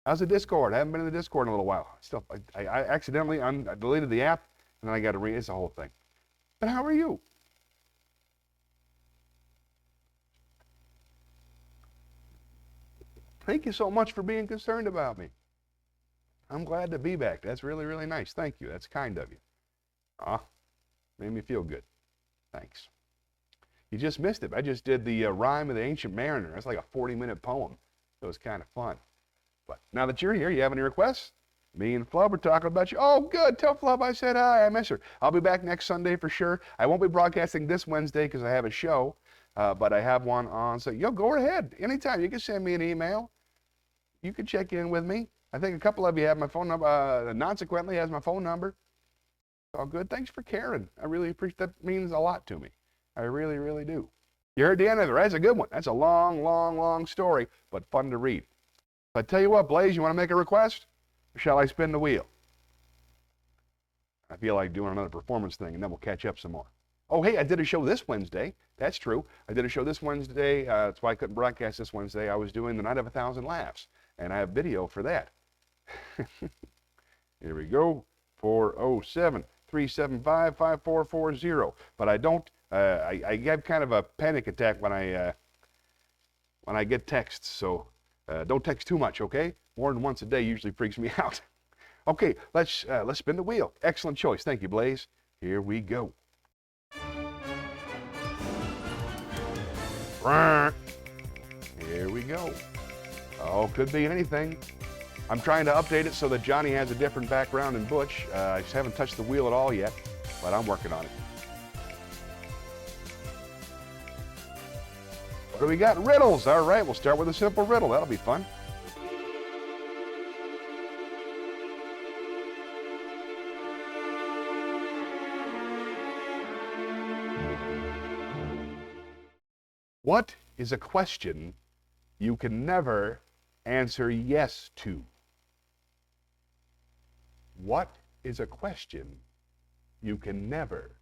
How's the Discord? I haven't been in the Discord in a little while. Still, I accidentally I deleted the app, and then I got to it's the whole thing. But how are you? Thank you so much for being concerned about me. I'm glad to be back. That's really, really nice. Thank you. That's kind of you. Made me feel good. Thanks. You just missed it. I just did the Rhyme of the Ancient Mariner. That's like a 40-minute poem. It was kind of fun. But now that you're here, you have any requests? Me and Flub are talking about you. Oh, good. Tell Flub I said hi. I miss her. I'll be back next Sunday for sure. I won't be broadcasting this Wednesday because I have a show, but I have one on. So, go ahead. Anytime. You can send me an email. You can check in with me. I think a couple of you have my phone number. Nonsequently has my phone number. All good. Thanks for caring. I really appreciate that. Means a lot to me. I really, really do. You heard the end of it. That's a good one. That's a long, long, long story, but fun to read. So I tell you what, Blaze, you want to make a request? Or shall I spin the wheel? I feel like doing another performance thing, and then we'll catch up some more. Oh, hey, I did a show this Wednesday. That's true. I did a show this Wednesday. That's why I couldn't broadcast this Wednesday. I was doing the Night of 1,000 Laughs, and I have video for that. Here we go. 407-375-5440. But I don't, I have kind of a panic attack when I get texts, so don't text too much, okay? More than once a day usually freaks me out. Okay, let's spin the wheel. Excellent choice. Thank you, Blaze. Here we go. Here we go. Oh, could be anything. I'm trying to update it so that Johnny has a different background than Butch. I just haven't touched the wheel at all yet, but I'm working on it. What do we got? Riddles. All right, we'll start with a simple riddle. That'll be fun. What is a question you can never answer yes to? What is a question you can never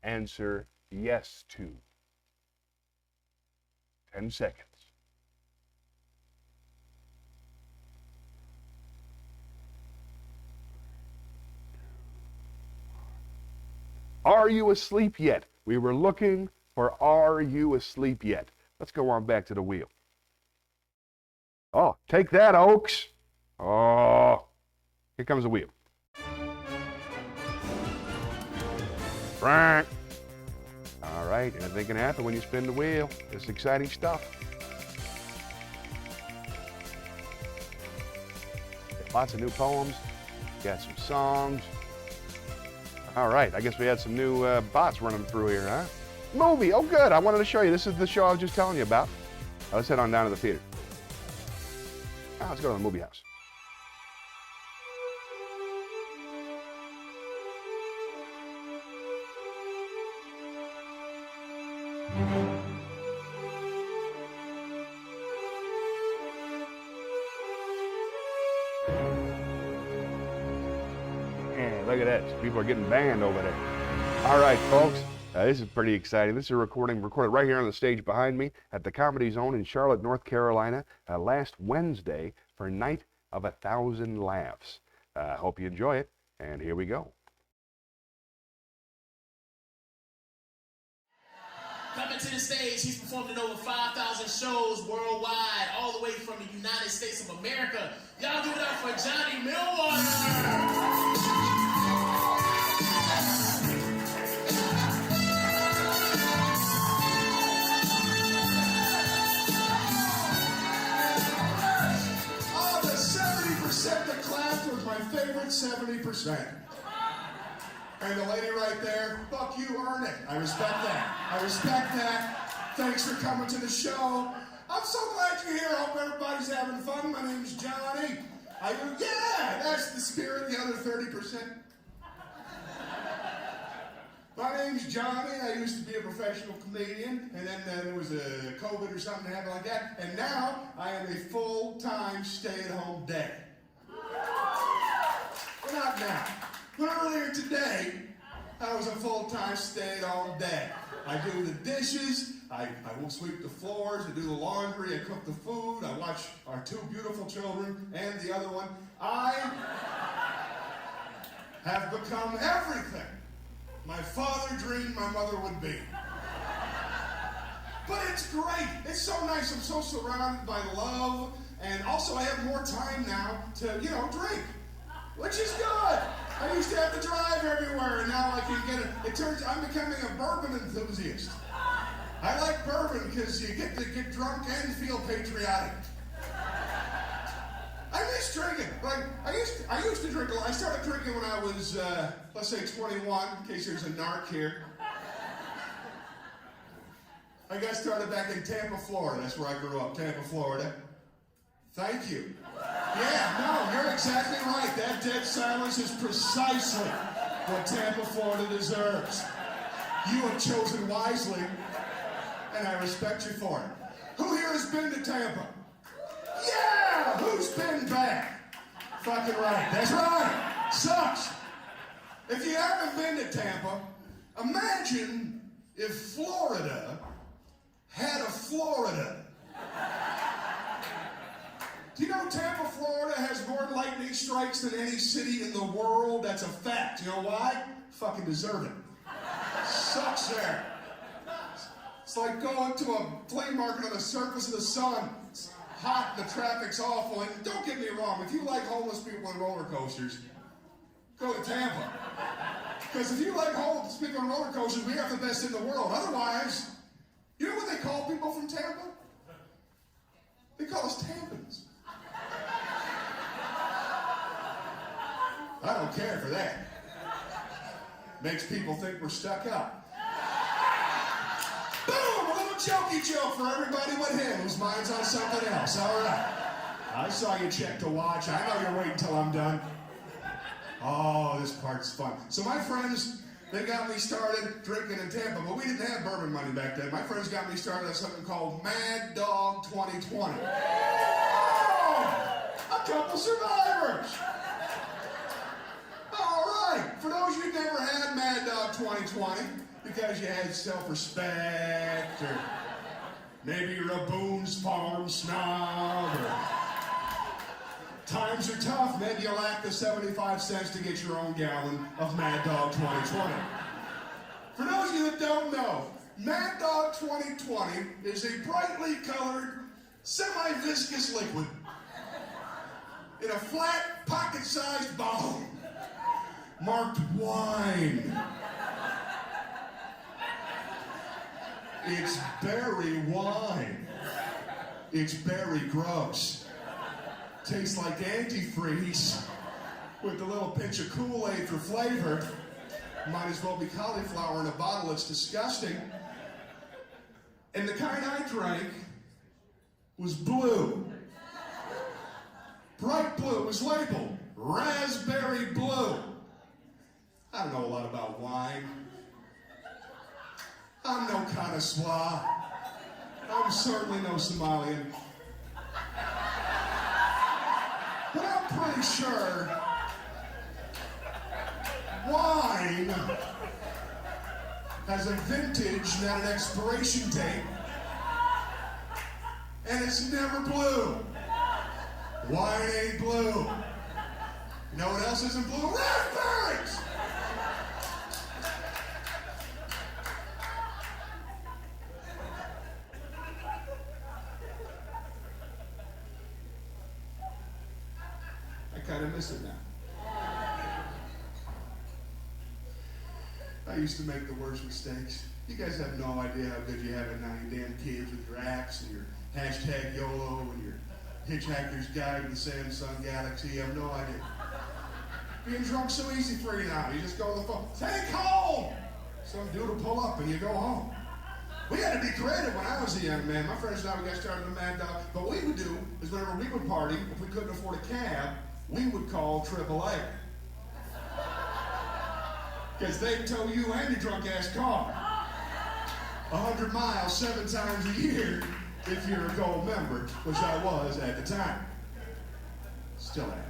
answer yes to? 10 seconds. Are you asleep yet? We were looking for are you asleep yet? Let's go on back to the wheel. Oh, take that, Oaks. Oh, here comes the wheel. Frank. All right, anything can happen when you spin the wheel. It's exciting stuff. Got lots of new poems. Got some songs. All right, I guess we had some new bots running through here, huh? Movie, oh good, I wanted to show you. This is the show I was just telling you about. Let's head on down to the theater. Let's go to the movie house. Yeah, look at that. People are getting banned over there. All right, folks. This is pretty exciting. This is a recorded right here on the stage behind me at the Comedy Zone in Charlotte, North Carolina, last Wednesday for Night of 1,000 Laughs. Hope you enjoy it, and here we go. Coming to the stage, he's performed in over 5,000 shows worldwide, all the way from the United States of America. Y'all give it up for Johnny Millwater. The class was my favorite 70%. And the lady right there, fuck you, earn it. I respect that. I respect that. Thanks for coming to the show. I'm so glad you're here. I hope everybody's having fun. My name's Johnny. Yeah, that's the spirit, the other 30%. My name's Johnny. I used to be a professional comedian, and then there was a COVID or something happened like that, and now I am a full-time stay-at-home dad. Well, not now. But earlier today, I was a full-time stay-at-home dad. I do the dishes, I will sweep the floors, I do the laundry, I cook the food, I watch our two beautiful children and the other one. I have become everything my father dreamed my mother would be. But it's great. It's so nice. I'm so surrounded by love, and also I have more time now to, drink, which is good. I used to have to drive everywhere, and now I can get it. It turns I'm becoming a bourbon enthusiast. I like bourbon because you get to get drunk and feel patriotic. I miss drinking. Like I used to drink a lot. I started drinking when I was, let's say 21, in case there's a narc here. I got started back in Tampa, Florida. That's where I grew up, Tampa, Florida. Thank you. Yeah, no, you're exactly right. That dead silence is precisely what Tampa, Florida deserves. You have chosen wisely, and I respect you for it. Who here has been to Tampa? Yeah! Who's been back? Fucking right. That's right. Sucks. If you haven't been to Tampa, imagine if Florida had a Florida. Do you know Tampa, Florida has more lightning strikes than any city in the world? That's a fact. You know why? Fucking deserve it. Sucks there. It's like going to a flea market on the surface of the sun. It's hot, the traffic's awful, and don't get me wrong, if you like homeless people and roller coasters, go to Tampa. Because if you like homeless people and roller coasters, we have the best in the world. Otherwise, you know what they call people from Tampa? They call us Tampans. I don't care for that. Makes people think we're stuck up. Boom! A little jokey joke for everybody but him whose mind's on something else. All right. I saw you check the watch. I know you're waiting till I'm done. Oh, this part's fun. So my friends, they got me started drinking in Tampa, but we didn't have bourbon money back then. My friends got me started on something called Mad Dog 2020. Oh, a couple survivors. All right. For those of you who never had Mad Dog 2020, because you had self-respect, or maybe you're a Boone's Farm snob, or times are tough, maybe you lack the 75 cents to get your own gallon of Mad Dog 2020. For those of you that don't know, Mad Dog 2020 is a brightly colored, semi-viscous liquid in a flat, pocket-sized bottle marked wine. It's berry wine. It's berry gross. Tastes like antifreeze with a little pinch of Kool-Aid for flavor. Might as well be cauliflower in a bottle. It's disgusting. And the kind I drank was blue. Bright blue. It was labeled raspberry blue. I don't know a lot about wine. I'm no connoisseur. I'm certainly no Somalian. But I'm pretty sure wine has a vintage, not an expiration date, and it's never blue. Wine ain't blue. You know what else isn't blue? Raspberries! I kind of miss it now. I used to make the worst mistakes. You guys have no idea how good you have it now, you damn kids with your apps and your hashtag YOLO and your Hitchhiker's Guide to the Samsung Galaxy. You have no idea. Being drunk's so easy for you now. You just go on the phone. Take home! Some dude will pull up and you go home. We had to be creative when I was a young man. My friends and I, we got started in the Mad Dog. But what we would do is whenever we would party, if we couldn't afford a cab, we would call AAA. Because they'd tow you and your drunk ass car 100 miles 7 times a year if you're a gold member, which I was at the time. Still am.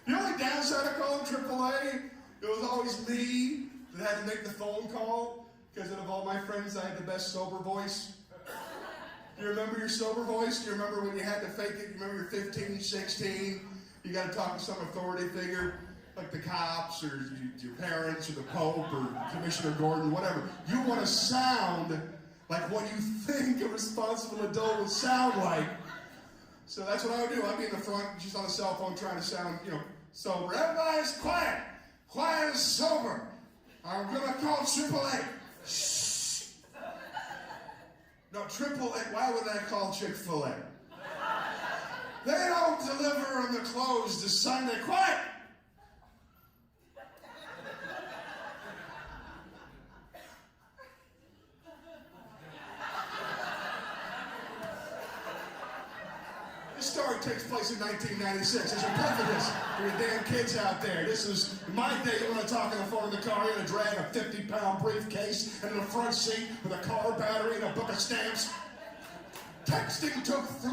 The only downside of calling AAA, it was always me that had to make the phone call, because out of all my friends, I had the best sober voice. Do you remember your sober voice? Do you remember when you had to fake it? You remember you're 15, 16, you got to talk to some authority figure, like the cops, or your parents, or the Pope, or Commissioner Gordon, whatever. You want to sound like what you think a responsible adult would sound like. So that's what I would do. I'd be in the front, just on a cell phone, trying to sound, sober. Everybody's quiet. Quiet and sober. I'm gonna call AAA. Shh. No, AAA. Why would I call Chick-fil-A? They don't deliver on the closed to Sunday. Quiet. This story takes place in 1996. There's a preface for your damn kids out there. This is my day. You want to talk on the phone in the car, you're going to drag a 50-pound briefcase and in the front seat with a car battery and a book of stamps. Texting took 3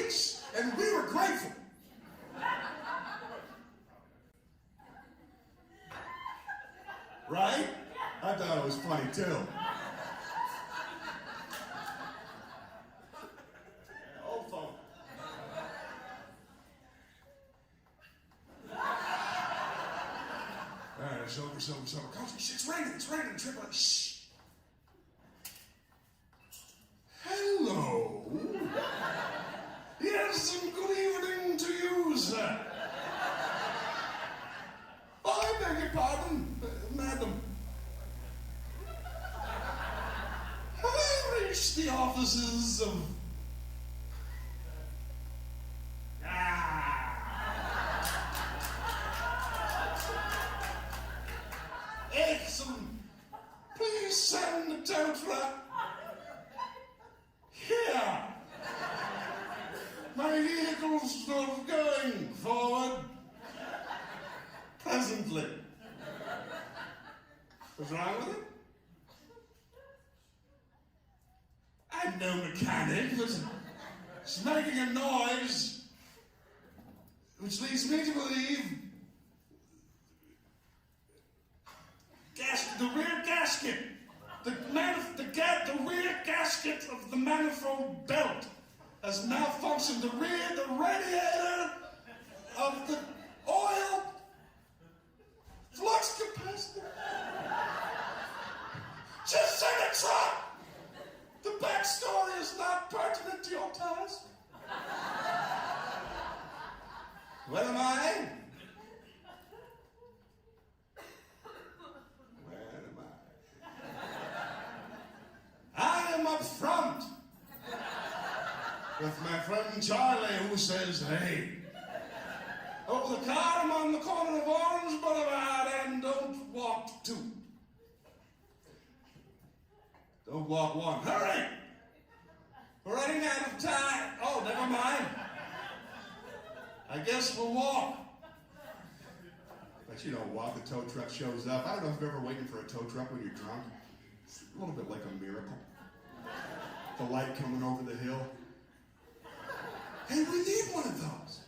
weeks, and we were grateful. Right? I thought it was funny, too. Old phone. All right, it's over. It's raining, triple. Shh. Hello. Yes, and good evening to you, sir. Oh, I beg your pardon, madam. Have I reached the offices of... going forward presently. What's wrong with it? I'm no mechanic, but it's making a noise which leads me to believe the rear gasket, the rear gasket of the manifold belt has malfunctioned. The radiator of the oil flux capacitor. Just say the truck. The backstory is not pertinent to your task. Where am I? I am up front with my friend Charlie, who says, hey. Over the car, I'm on the corner of Orange Boulevard, and don't walk two. Don't walk one. Hurry! We're running out of time. Oh, never mind. I guess we'll walk. But you don't walk, the tow truck shows up. I don't know if you're ever waiting for a tow truck when you're drunk. It's a little bit like a miracle. The light coming over the hill. Hey, we need one of those.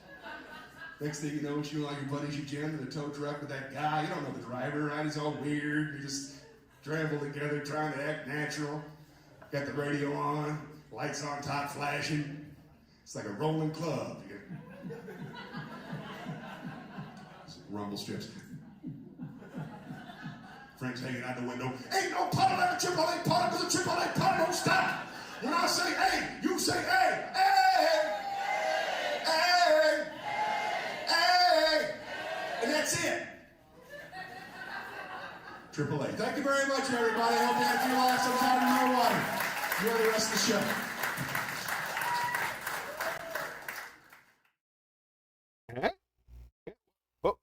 Next thing you know, it's you and all your buddies, you jam in the tow truck with that guy. You don't know the driver, right? He's all weird. You just trample together, trying to act natural. Got the radio on, lights on top flashing. It's like a rolling club. Rumble strips. Friends hanging out the window. Ain't no puddle at a AAA puddle, because a AAA puddle don't stop. When I say hey, you say hey, hey, hey, hey, and that's it. AAA. Thank you very much, everybody. I hope you had a few laughs. I'm Johnny Millwater. Enjoy the rest of the show. Oh.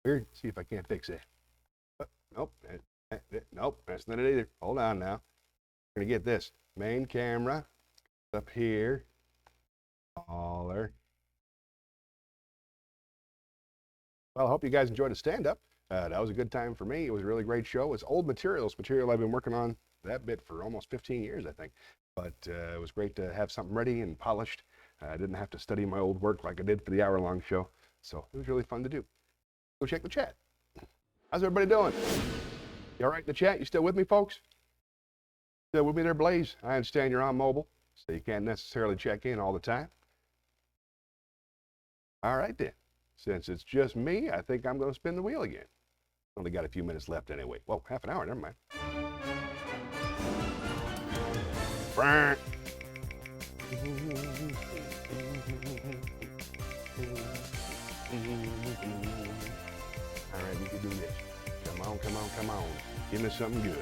Weird. See if I can't fix it. Nope. Nope. That's not it either. Hold on now. We're gonna get this main camera up here. Smaller. Well, I hope you guys enjoyed the stand-up. That was a good time for me. It was a really great show. It's old material I've been working on that bit for almost 15 years, I think. But it was great to have something ready and polished. I didn't have to study my old work like I did for the hour-long show. So it was really fun to do. Go check the chat. How's everybody doing? You all right in the chat? You still with me, folks? Still with me there, Blaze? I understand you're on mobile, so you can't necessarily check in all the time. All right, then. Since it's just me, I think I'm going to spin the wheel again. Only got a few minutes left anyway. Well, half an hour, never mind. Frank. All right, we can do this. Come on, come on, come on. Give me something good.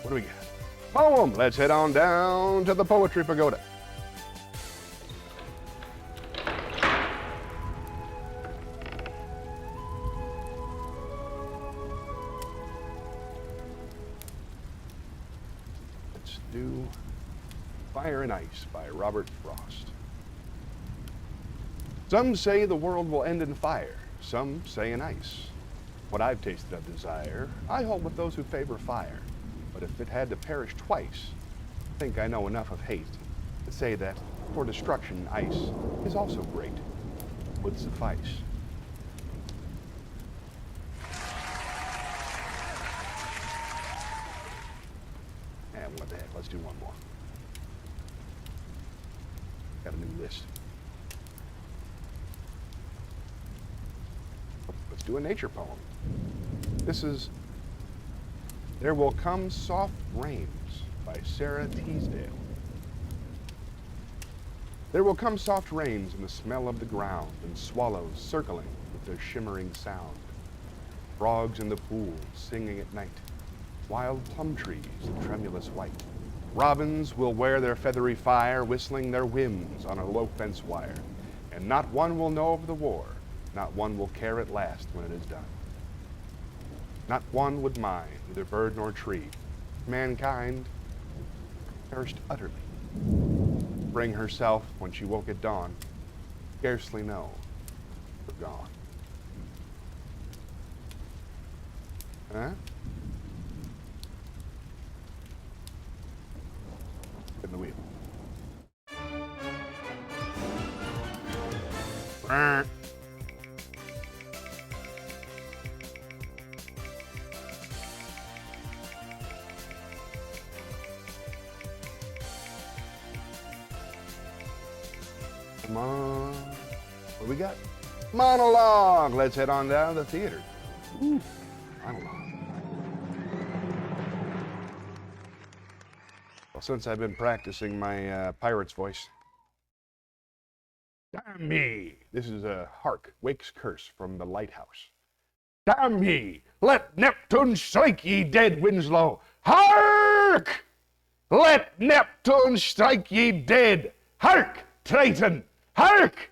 What do we got? Poem. Let's head on down to the Poetry Pagoda. Let's do Fire and Ice by Robert Frost. Some say the world will end in fire, some say in ice. What I've tasted of desire, I hold with those who favor fire. But if it had to perish twice, I think I know enough of hate to say that for destruction ice is also great, would suffice. And what the heck, let's do one more. Got a new list. Let's do a nature poem. This is There Will Come Soft Rains by Sarah Teasdale. There will come soft rains in the smell of the ground, and swallows circling with their shimmering sound. Frogs in the pool singing at night, wild plum trees of tremulous white. Robins will wear their feathery fire, whistling their whims on a low fence wire. And not one will know of the war, not one will care at last when it is done. Not one would mind, neither bird nor tree, mankind perished utterly. Bring herself, when she woke at dawn, scarcely know, were gone. Huh? In the wheel. Come on. What we got? Monologue. Let's head on down to the theater. Ooh, monologue. Well, since I've been practicing my pirate's voice. Damn ye. This is a Hark, Wake's Curse from the Lighthouse. Damn ye. Let Neptune strike ye dead, Winslow. Hark! Let Neptune strike ye dead. Hark, Triton. Hark!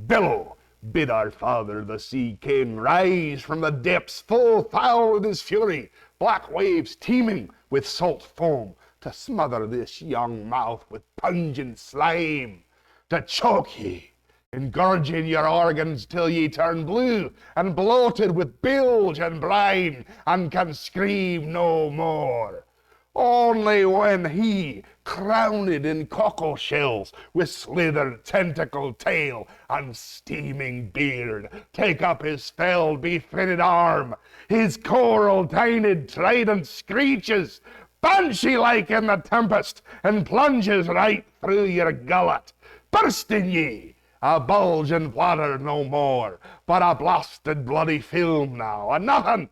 Billow, bid our father the sea king rise from the depths full foul with his fury, black waves teeming with salt foam, to smother this young mouth with pungent slime, to choke ye, engorging your organs till ye turn blue and bloated with bilge and brine, and can scream no more. Only when he, crowned in cockle shells, with slithered tentacle tail and steaming beard, take up his fell befinned arm, his coral-tined trident screeches, banshee-like in the tempest, and plunges right through your gullet, bursting ye, a bulge in water no more, but a blasted bloody film now, and nothing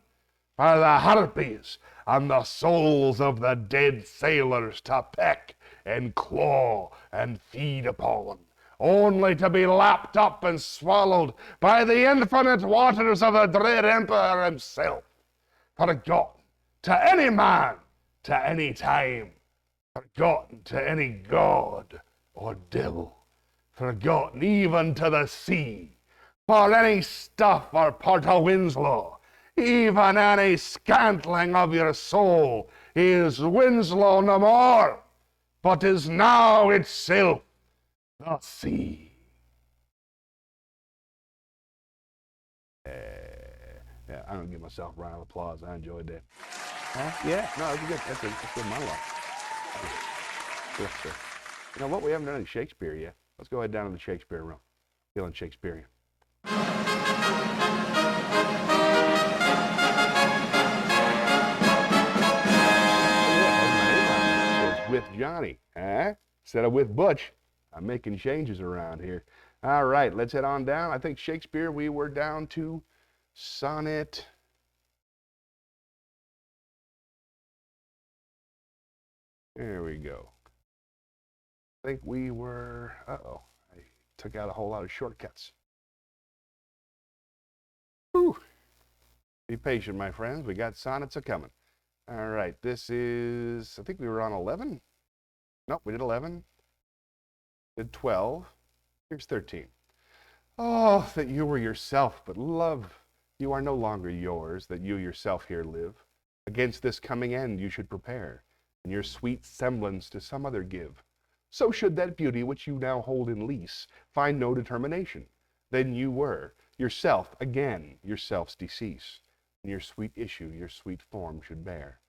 for the harpies and the souls of the dead sailors to peck and claw and feed upon, only to be lapped up and swallowed by the infinite waters of the dread emperor himself, forgotten to any man, to any time, forgotten to any god or devil, forgotten even to the sea, for any stuff or part of Winslow, even any scantling of your soul, is Winslow no more, but is now itself the sea. Yeah, I don't give myself a round of applause. I enjoyed that. Huh? Yeah, no, it's good. That's a good monologue. Yes, sir. You know what? We haven't done any Shakespeare yet. Let's go ahead down to the Shakespeare room. Feeling Shakespearean. With Johnny, huh? Instead of with Butch. I'm making changes around here. All right, let's head on down. I think Shakespeare, we were down to sonnet. There we go. I think we were, uh-oh, I took out a whole lot of shortcuts. Whew. Be patient, my friends. We got sonnets a-coming. All right, this is, I think we were on 11. Nope, we did 11. Did 12. Here's 13. Oh, that you were yourself, but love, you are no longer yours, that you yourself here live. Against this coming end you should prepare, and your sweet semblance to some other give. So should that beauty which you now hold in lease find no determination. Then you were yourself again, yourself's decease, and your sweet issue your sweet form should bear.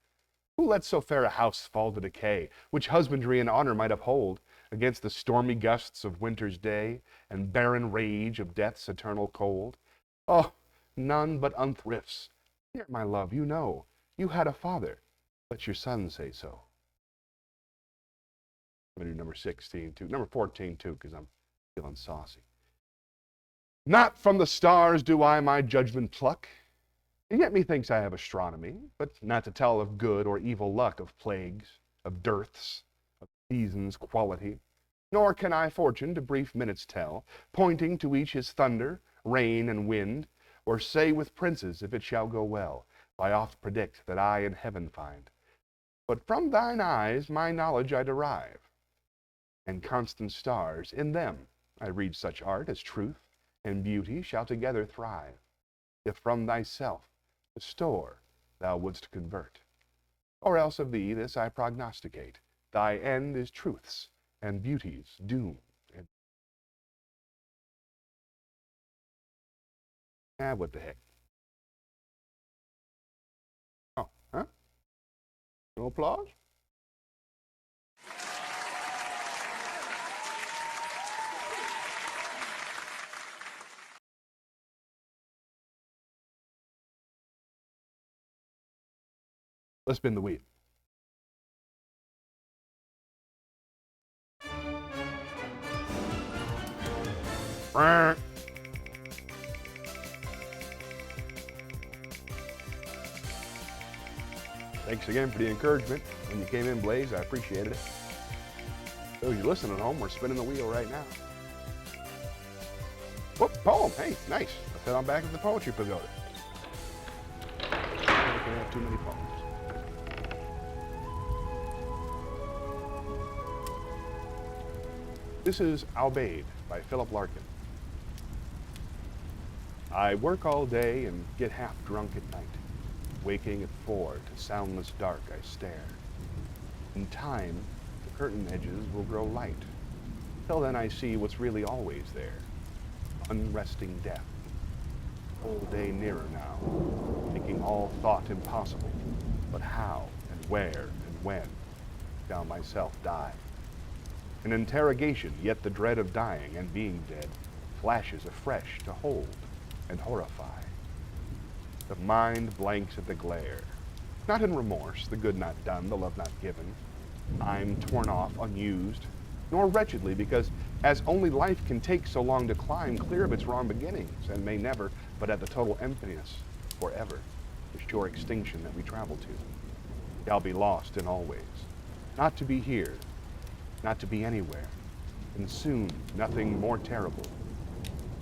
Who let so fair a house fall to decay, which husbandry and honor might uphold against the stormy gusts of winter's day and barren rage of death's eternal cold? Oh, none but unthrifts. Dear my love, you know, you had a father. Let your son say so. I'm going to do number 16 too, number 14 too, because I'm feeling saucy. Not from the stars do I my judgment pluck, and yet methinks I have astronomy, but not to tell of good or evil luck, of plagues, of dearths, of seasons' quality. Nor can I fortune to brief minutes tell, pointing to each his thunder, rain, and wind, or say with princes if it shall go well, I oft predict that I in heaven find. But from thine eyes my knowledge I derive, and constant stars, in them I read such art as truth and beauty shall together thrive, if from thyself the store thou wouldst convert. Or else of thee this I prognosticate, thy end is truth's and beauty's doom. And what the heck? Oh, huh? No applause? Let's spin the wheel. Thanks again for the encouragement. When you came in, Blaze, I appreciated it. Those you listening at home, we're spinning the wheel right now. Whoop, poem. Hey, nice. Let's head on back to the Poetry Pagoda. I don't think we have too many poems. This is Albaid by Philip Larkin. I work all day and get half drunk at night. Waking at 4 to soundless dark I stare. In time, the curtain edges will grow light. Till then I see what's really always there. Unresting death. Whole day nearer now, making all thought impossible. But how and where and when shall myself die? An interrogation, yet the dread of dying and being dead flashes afresh to hold and horrify. The mind blanks at the glare, not in remorse, the good not done, the love not given. I'm torn off, unused, nor wretchedly, because as only life can take so long to climb clear of its wrong beginnings, and may never, but at the total emptiness, forever, the sure extinction that we travel to, shall be lost in always, not to be here, not to be anywhere, and soon nothing more terrible,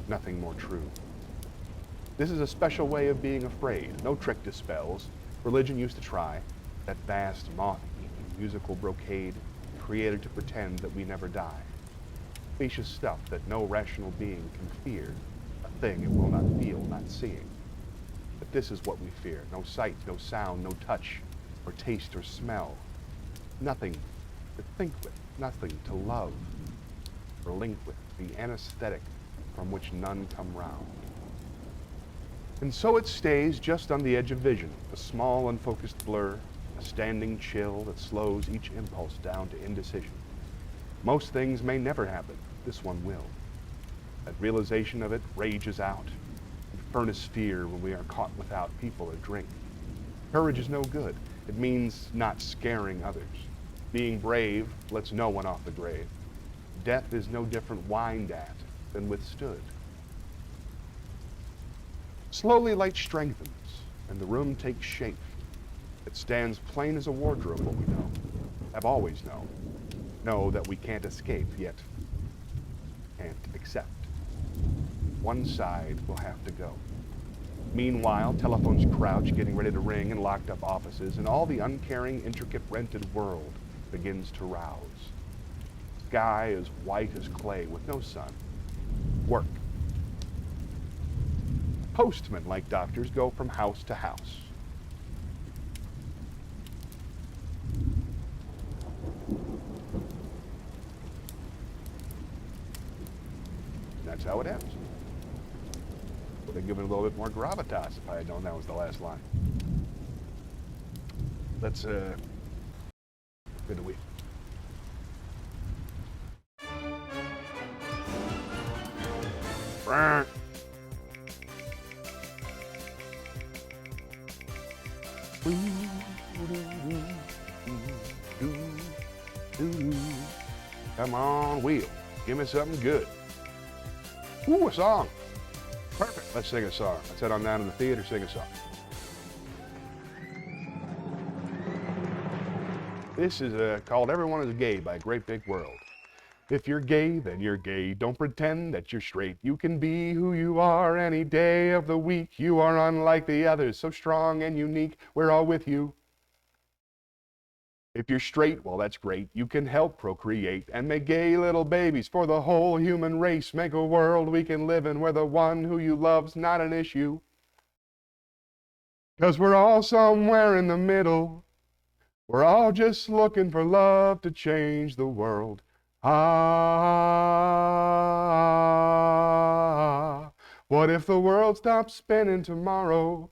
nothing more true. This is a special way of being afraid. No trick dispels. Religion used to try. That vast moth-eating musical brocade created to pretend that we never die. Specious stuff that no rational being can fear. A thing it will not feel, not seeing. But this is what we fear. No sight, no sound, no touch, or taste or smell. Nothing to think with, nothing to love or link with. The anesthetic from which none come round. And so it stays just on the edge of vision, a small unfocused blur, a standing chill that slows each impulse down to indecision. Most things may never happen, this one will. That realization of it rages out, and furnace fear when we are caught without people or drink. Courage is no good. It means not scaring others. Being brave lets no one off the grave. Death is no different whined at than withstood. Slowly light strengthens, and the room takes shape. It stands plain as a wardrobe what we know, have always known. Know that we can't escape, yet can't accept. One side will have to go. Meanwhile, telephones crouch, getting ready to ring in locked up offices, and all the uncaring, intricate, rented world begins to rouse. Sky as white as clay with no sun. Work. Postmen, like doctors, go from house to house. That's how it ends. Would have given it a little bit more gravitas if I had known that was the last line. Let's, good to week. Come on, wheel. Give me something good. Ooh, a song. Perfect. Let's sing a song. Let's head on down to the theater, sing a song. This is called Everyone is Gay by Great Big World. If you're gay, then you're gay. Don't pretend that you're straight. You can be who you are any day of the week. You are unlike the others, so strong and unique. We're all with you. If you're straight, well, that's great. You can help procreate and make gay little babies for the whole human race. Make a world we can live in where the one who you love's not an issue. 'Cause we're all somewhere in the middle. We're all just looking for love to change the world. Ah, what if the world stopped spinning tomorrow?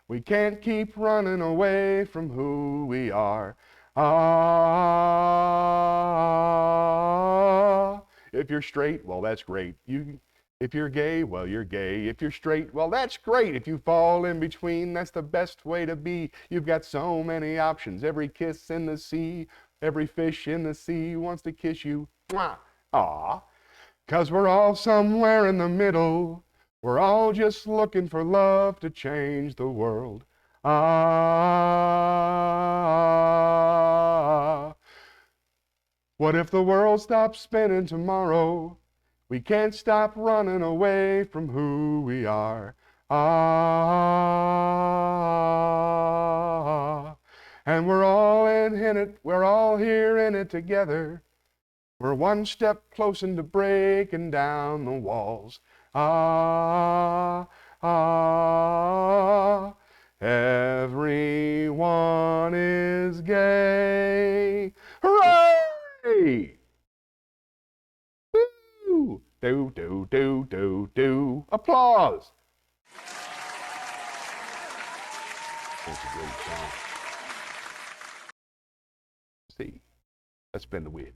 We can't keep running away from who we are. Ah, if you're straight, well, that's great. If you're gay, well, you're gay. If you're straight, well, that's great. If you fall in between, that's the best way to be. You've got so many options. Every kiss in the sea, every fish in the sea wants to kiss you. Mwah. Aw, 'cause we're all somewhere in the middle. We're all just looking for love to change the world. Ah, what if the world stopped spinning tomorrow? We can't stop running away from who we are. Ah, and we're all in it, we're all here in it together. We're one step closer to breaking down the walls. Ah, ah, everyone is gay. Hooray! Woo! Do, do, do, do, do. Applause! That's a great song. See, let's spin the wheel.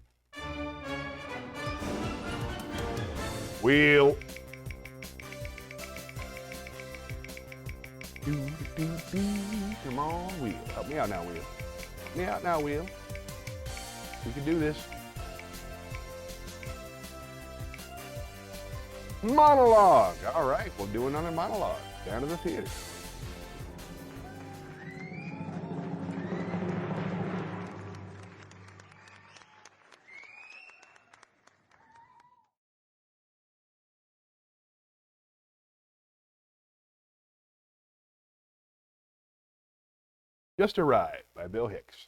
Wheel. Do, do, do. Come on, wheel. Help me out now, wheel. Help me out now, wheel. We can do this. Monologue. All right, we'll do another monologue. Down to the theater. Just a Ride by Bill Hicks.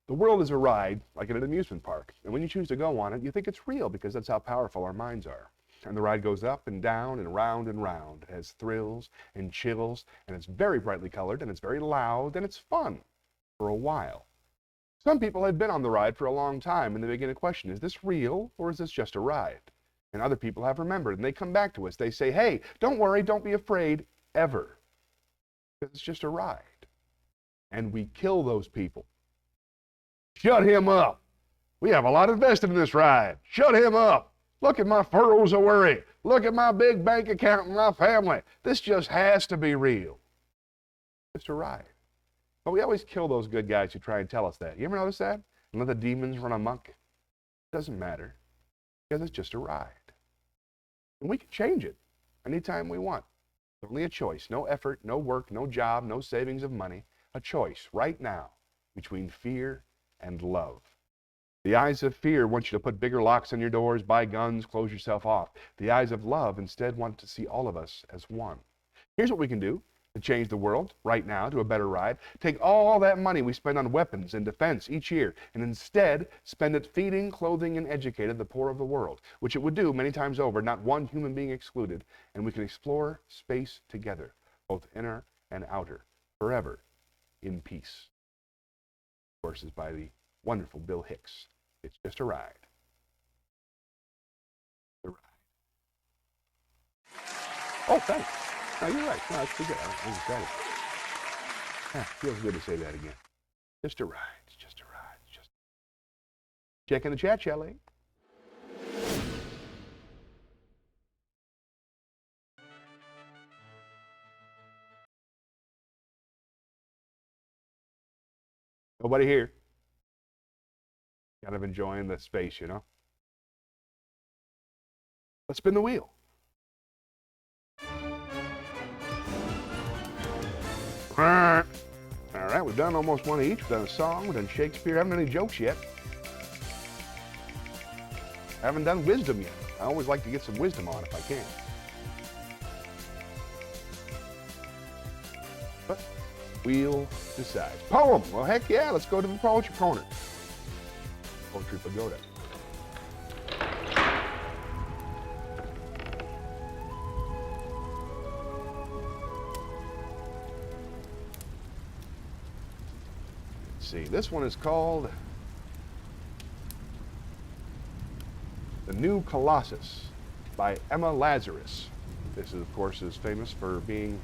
The world is a ride, like at an amusement park, and when you choose to go on it, you think it's real because that's how powerful our minds are. And the ride goes up and down and round and round. It has thrills and chills, and it's very brightly colored, and it's very loud, and it's fun for a while. Some people have been on the ride for a long time, and they begin to question, is this real, or is this just a ride? And other people have remembered, and they come back to us. They say, hey, don't worry, don't be afraid, ever. Because it's just a ride. And we kill those people. Shut him up. We have a lot invested in this ride. Shut him up. Look at my furrows of worry. Look at my big bank account and my family. This just has to be real. Just a ride. But we always kill those good guys who try and tell us that. You ever notice that? And let the demons run amok? It doesn't matter. Because it's just a ride. And we can change it anytime we want. It's only a choice. No effort, no work, no job, no savings of money. A choice right now between fear and love. The eyes of fear want you to put bigger locks on your doors, buy guns, close yourself off. The eyes of love instead want to see all of us as one. Here's what we can do to change the world right now to a better ride. Take all that money we spend on weapons and defense each year and instead spend it feeding, clothing, and educating the poor of the world, which it would do many times over, not one human being excluded, and we can explore space together, both inner and outer, forever in peace. Of course, is by the wonderful Bill Hicks. It's just a ride. A ride. Oh, thanks. No, you're right. No, that's pretty good. I just got it. Yeah, feels good to say that again. Just a ride. It's just a ride. It's just. Check in the chat, Shelley. Nobody here. Kind of enjoying the space, you know? Let's spin the wheel. All right, we've done almost one each. We've done a song, we've done Shakespeare. Haven't done any jokes yet. Haven't done wisdom yet. I always like to get some wisdom on if I can. But wheel decides. Poem. Well, heck yeah, let's go to the Poetry Corner. Poetry Pagoda. see. This one is called The New Colossus by Emma Lazarus. This, is, of course, is famous for being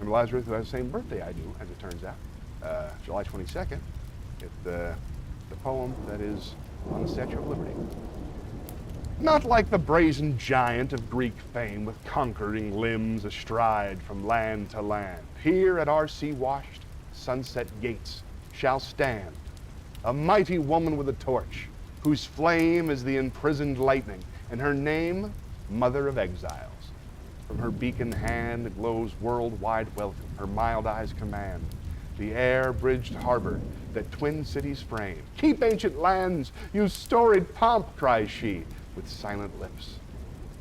Emma Lazarus, who has the same birthday I do, as it turns out. July 22nd. It's the poem that is on the Statue of Liberty. Not like the brazen giant of Greek fame with conquering limbs astride from land to land. Here at our sea-washed sunset gates shall stand a mighty woman with a torch, whose flame is the imprisoned lightning, and her name, Mother of Exiles. From her beacon hand glows worldwide welcome, her mild eyes command the air-bridged harbor that twin cities frame. Keep ancient lands, you storied pomp, cries she, with silent lips.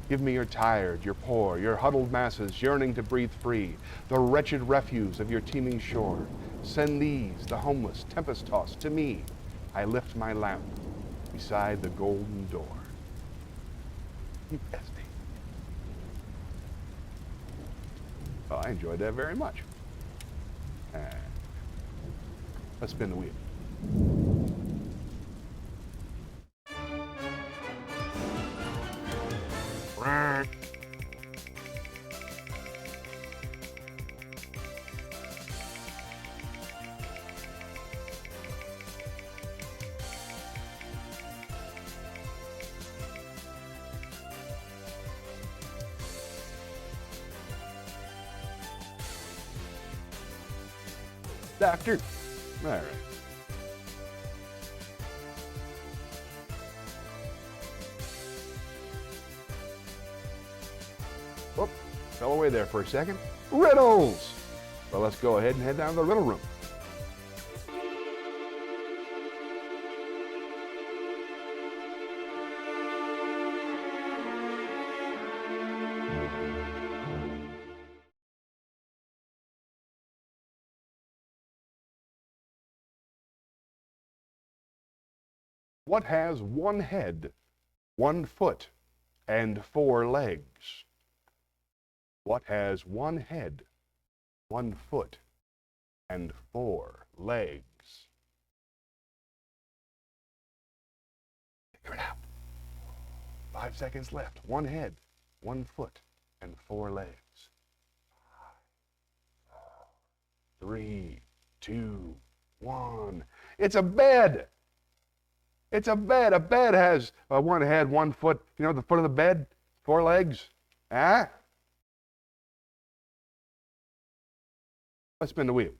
Give me your tired, your poor, your huddled masses yearning to breathe free, the wretched refuse of your teeming shore. Send these, the homeless, tempest-tossed, to me. I lift my lamp beside the golden door. You bestie. Oh, I enjoyed that very much. Let's spin the wheel. Doctor. All right. Oh, fell away there for a second. Riddles! Well, let's go ahead and head down to the riddle room. What has one head, 1 foot, and 4 legs? What has one head, 1 foot, and 4 legs? Figure it out. 5 seconds left. 1 head, 1 foot, and 4 legs. 5, 4, 3, 2, 1. It's a bed. It's a bed. A bed has 1 head, 1 foot. You know the foot of the bed? 4 legs. Ah? Let's spin the wheel.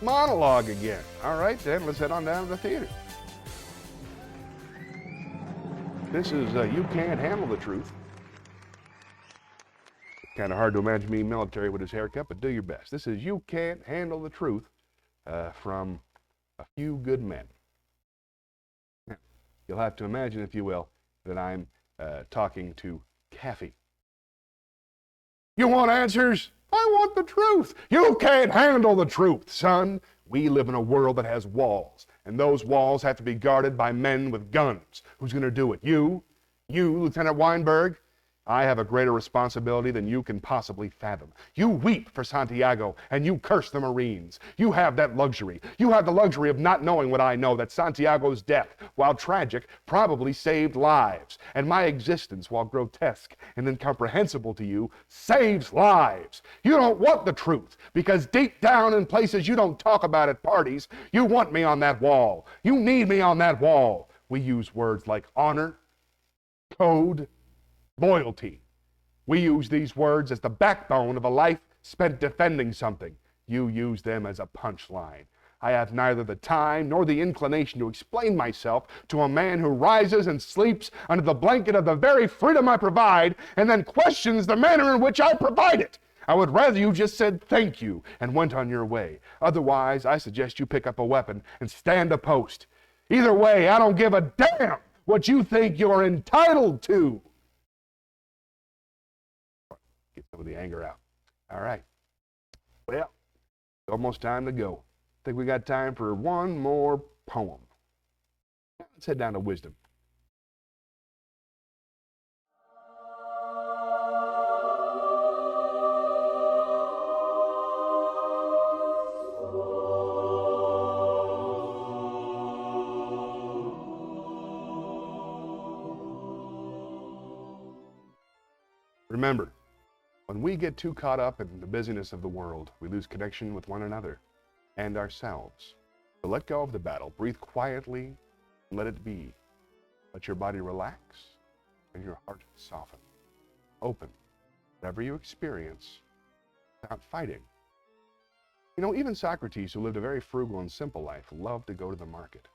Monologue again. All right, then let's head on down to the theater. This is You Can't Handle the Truth. Kind of hard to imagine me military with his haircut, but do your best. This is You Can't Handle the Truth from A Few Good Men. Now, you'll have to imagine, if you will, that I'm talking to Kathy. You want answers? I want the truth. You can't handle the truth, son. We live in a world that has walls, and those walls have to be guarded by men with guns. Who's going to do it? You? You, Lieutenant Weinberg? I have a greater responsibility than you can possibly fathom. You weep for Santiago, and you curse the Marines. You have that luxury. You have the luxury of not knowing what I know, that Santiago's death, while tragic, probably saved lives. And my existence, while grotesque and incomprehensible to you, saves lives. You don't want the truth, because deep down in places you don't talk about at parties, you want me on that wall. You need me on that wall. We use words like honor, code, loyalty. We use these words as the backbone of a life spent defending something. You use them as a punchline. I have neither the time nor the inclination to explain myself to a man who rises and sleeps under the blanket of the very freedom I provide and then questions the manner in which I provide it. I would rather you just said thank you and went on your way. Otherwise, I suggest you pick up a weapon and stand a post. Either way, I don't give a damn what you think you're entitled to. Get some with the anger out. All right. Well, it's almost time to go. I think we got time for one more poem. Let's head down to wisdom. Remember, when we get too caught up in the busyness of the world, we lose connection with one another and ourselves. So let go of the battle, breathe quietly, and let it be. Let your body relax and your heart soften. Open whatever you experience without fighting. You know, even Socrates, who lived a very frugal and simple life, loved to go to the market.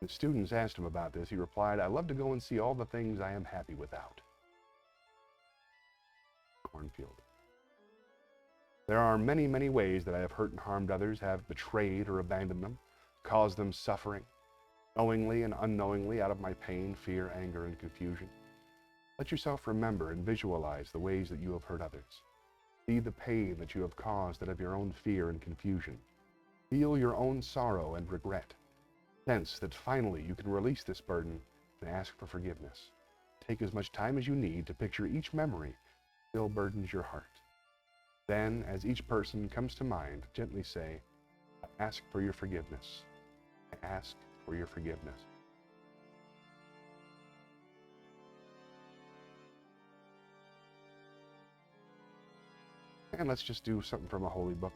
When students asked him about this, he replied, "I love to go and see all the things I am happy without." Cornfield. There are many, many ways that I have hurt and harmed others, have betrayed or abandoned them, caused them suffering, knowingly and unknowingly, out of my pain, fear, anger, and confusion. Let yourself remember and visualize the ways that you have hurt others. See the pain that you have caused out of your own fear and confusion. Feel your own sorrow and regret. Sense that finally you can release this burden and ask for forgiveness. Take as much time as you need to picture each memory that still burdens your heart. Then, as each person comes to mind, gently say, "I ask for your forgiveness. I ask for your forgiveness." And let's just do something from a holy book.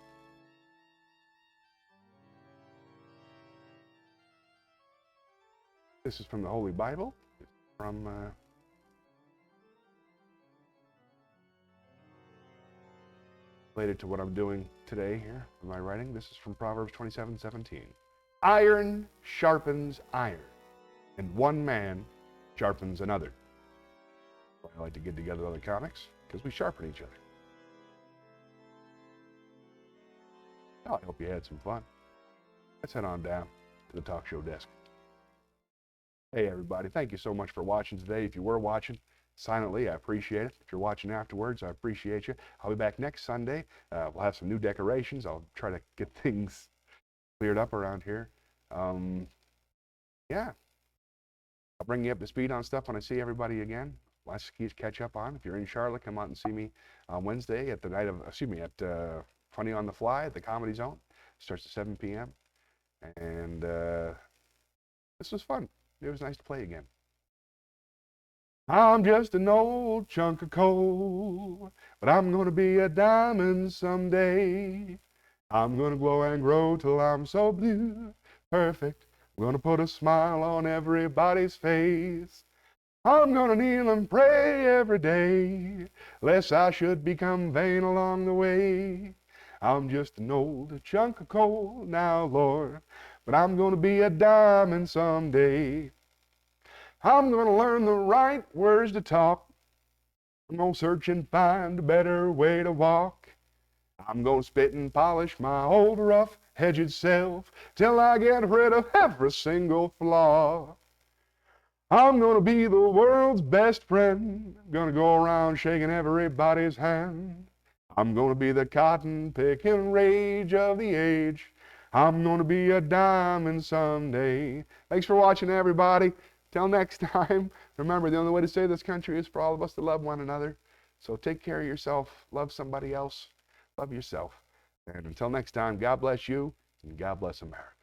This is from the Holy Bible. It's from related to what I'm doing today here in my writing. This is from Proverbs 27:17. Iron sharpens iron, and one man sharpens another. I like to get together other comics because we sharpen each other. Well, I hope you had some fun. Let's head on down to the talk show desk. Hey everybody, thank you so much for watching today. If you were watching silently, I appreciate it. If you're watching afterwards, I appreciate you. I'll be back next Sunday. We'll have some new decorations. I'll try to get things cleared up around here. Yeah, I'll bring you up to speed on stuff when I see everybody again. Lots to catch up on. If you're in Charlotte, come out and see me on Wednesday at the night of, at Funny on the Fly at the Comedy Zone. Starts at 7 p.m. And this was fun. It was nice to play again. I'm just an old chunk of coal, but I'm gonna be a diamond someday. I'm gonna glow and grow till I'm so blue, perfect. I'm gonna put a smile on everybody's face. I'm gonna kneel and pray every day, lest I should become vain along the way. I'm just an old chunk of coal now, Lord, but I'm gonna be a diamond someday. I'm gonna learn the right words to talk. I'm gonna search and find a better way to walk. I'm gonna spit and polish my old rough-edged self till I get rid of every single flaw. I'm gonna be the world's best friend, gonna go around shaking everybody's hand. I'm gonna be the cotton-picking rage of the age. I'm gonna be a diamond someday. Thanks for watching, everybody. Till next time, remember, the only way to save this country is for all of us to love one another. So take care of yourself, love somebody else, love yourself. And until next time, God bless you, and God bless America.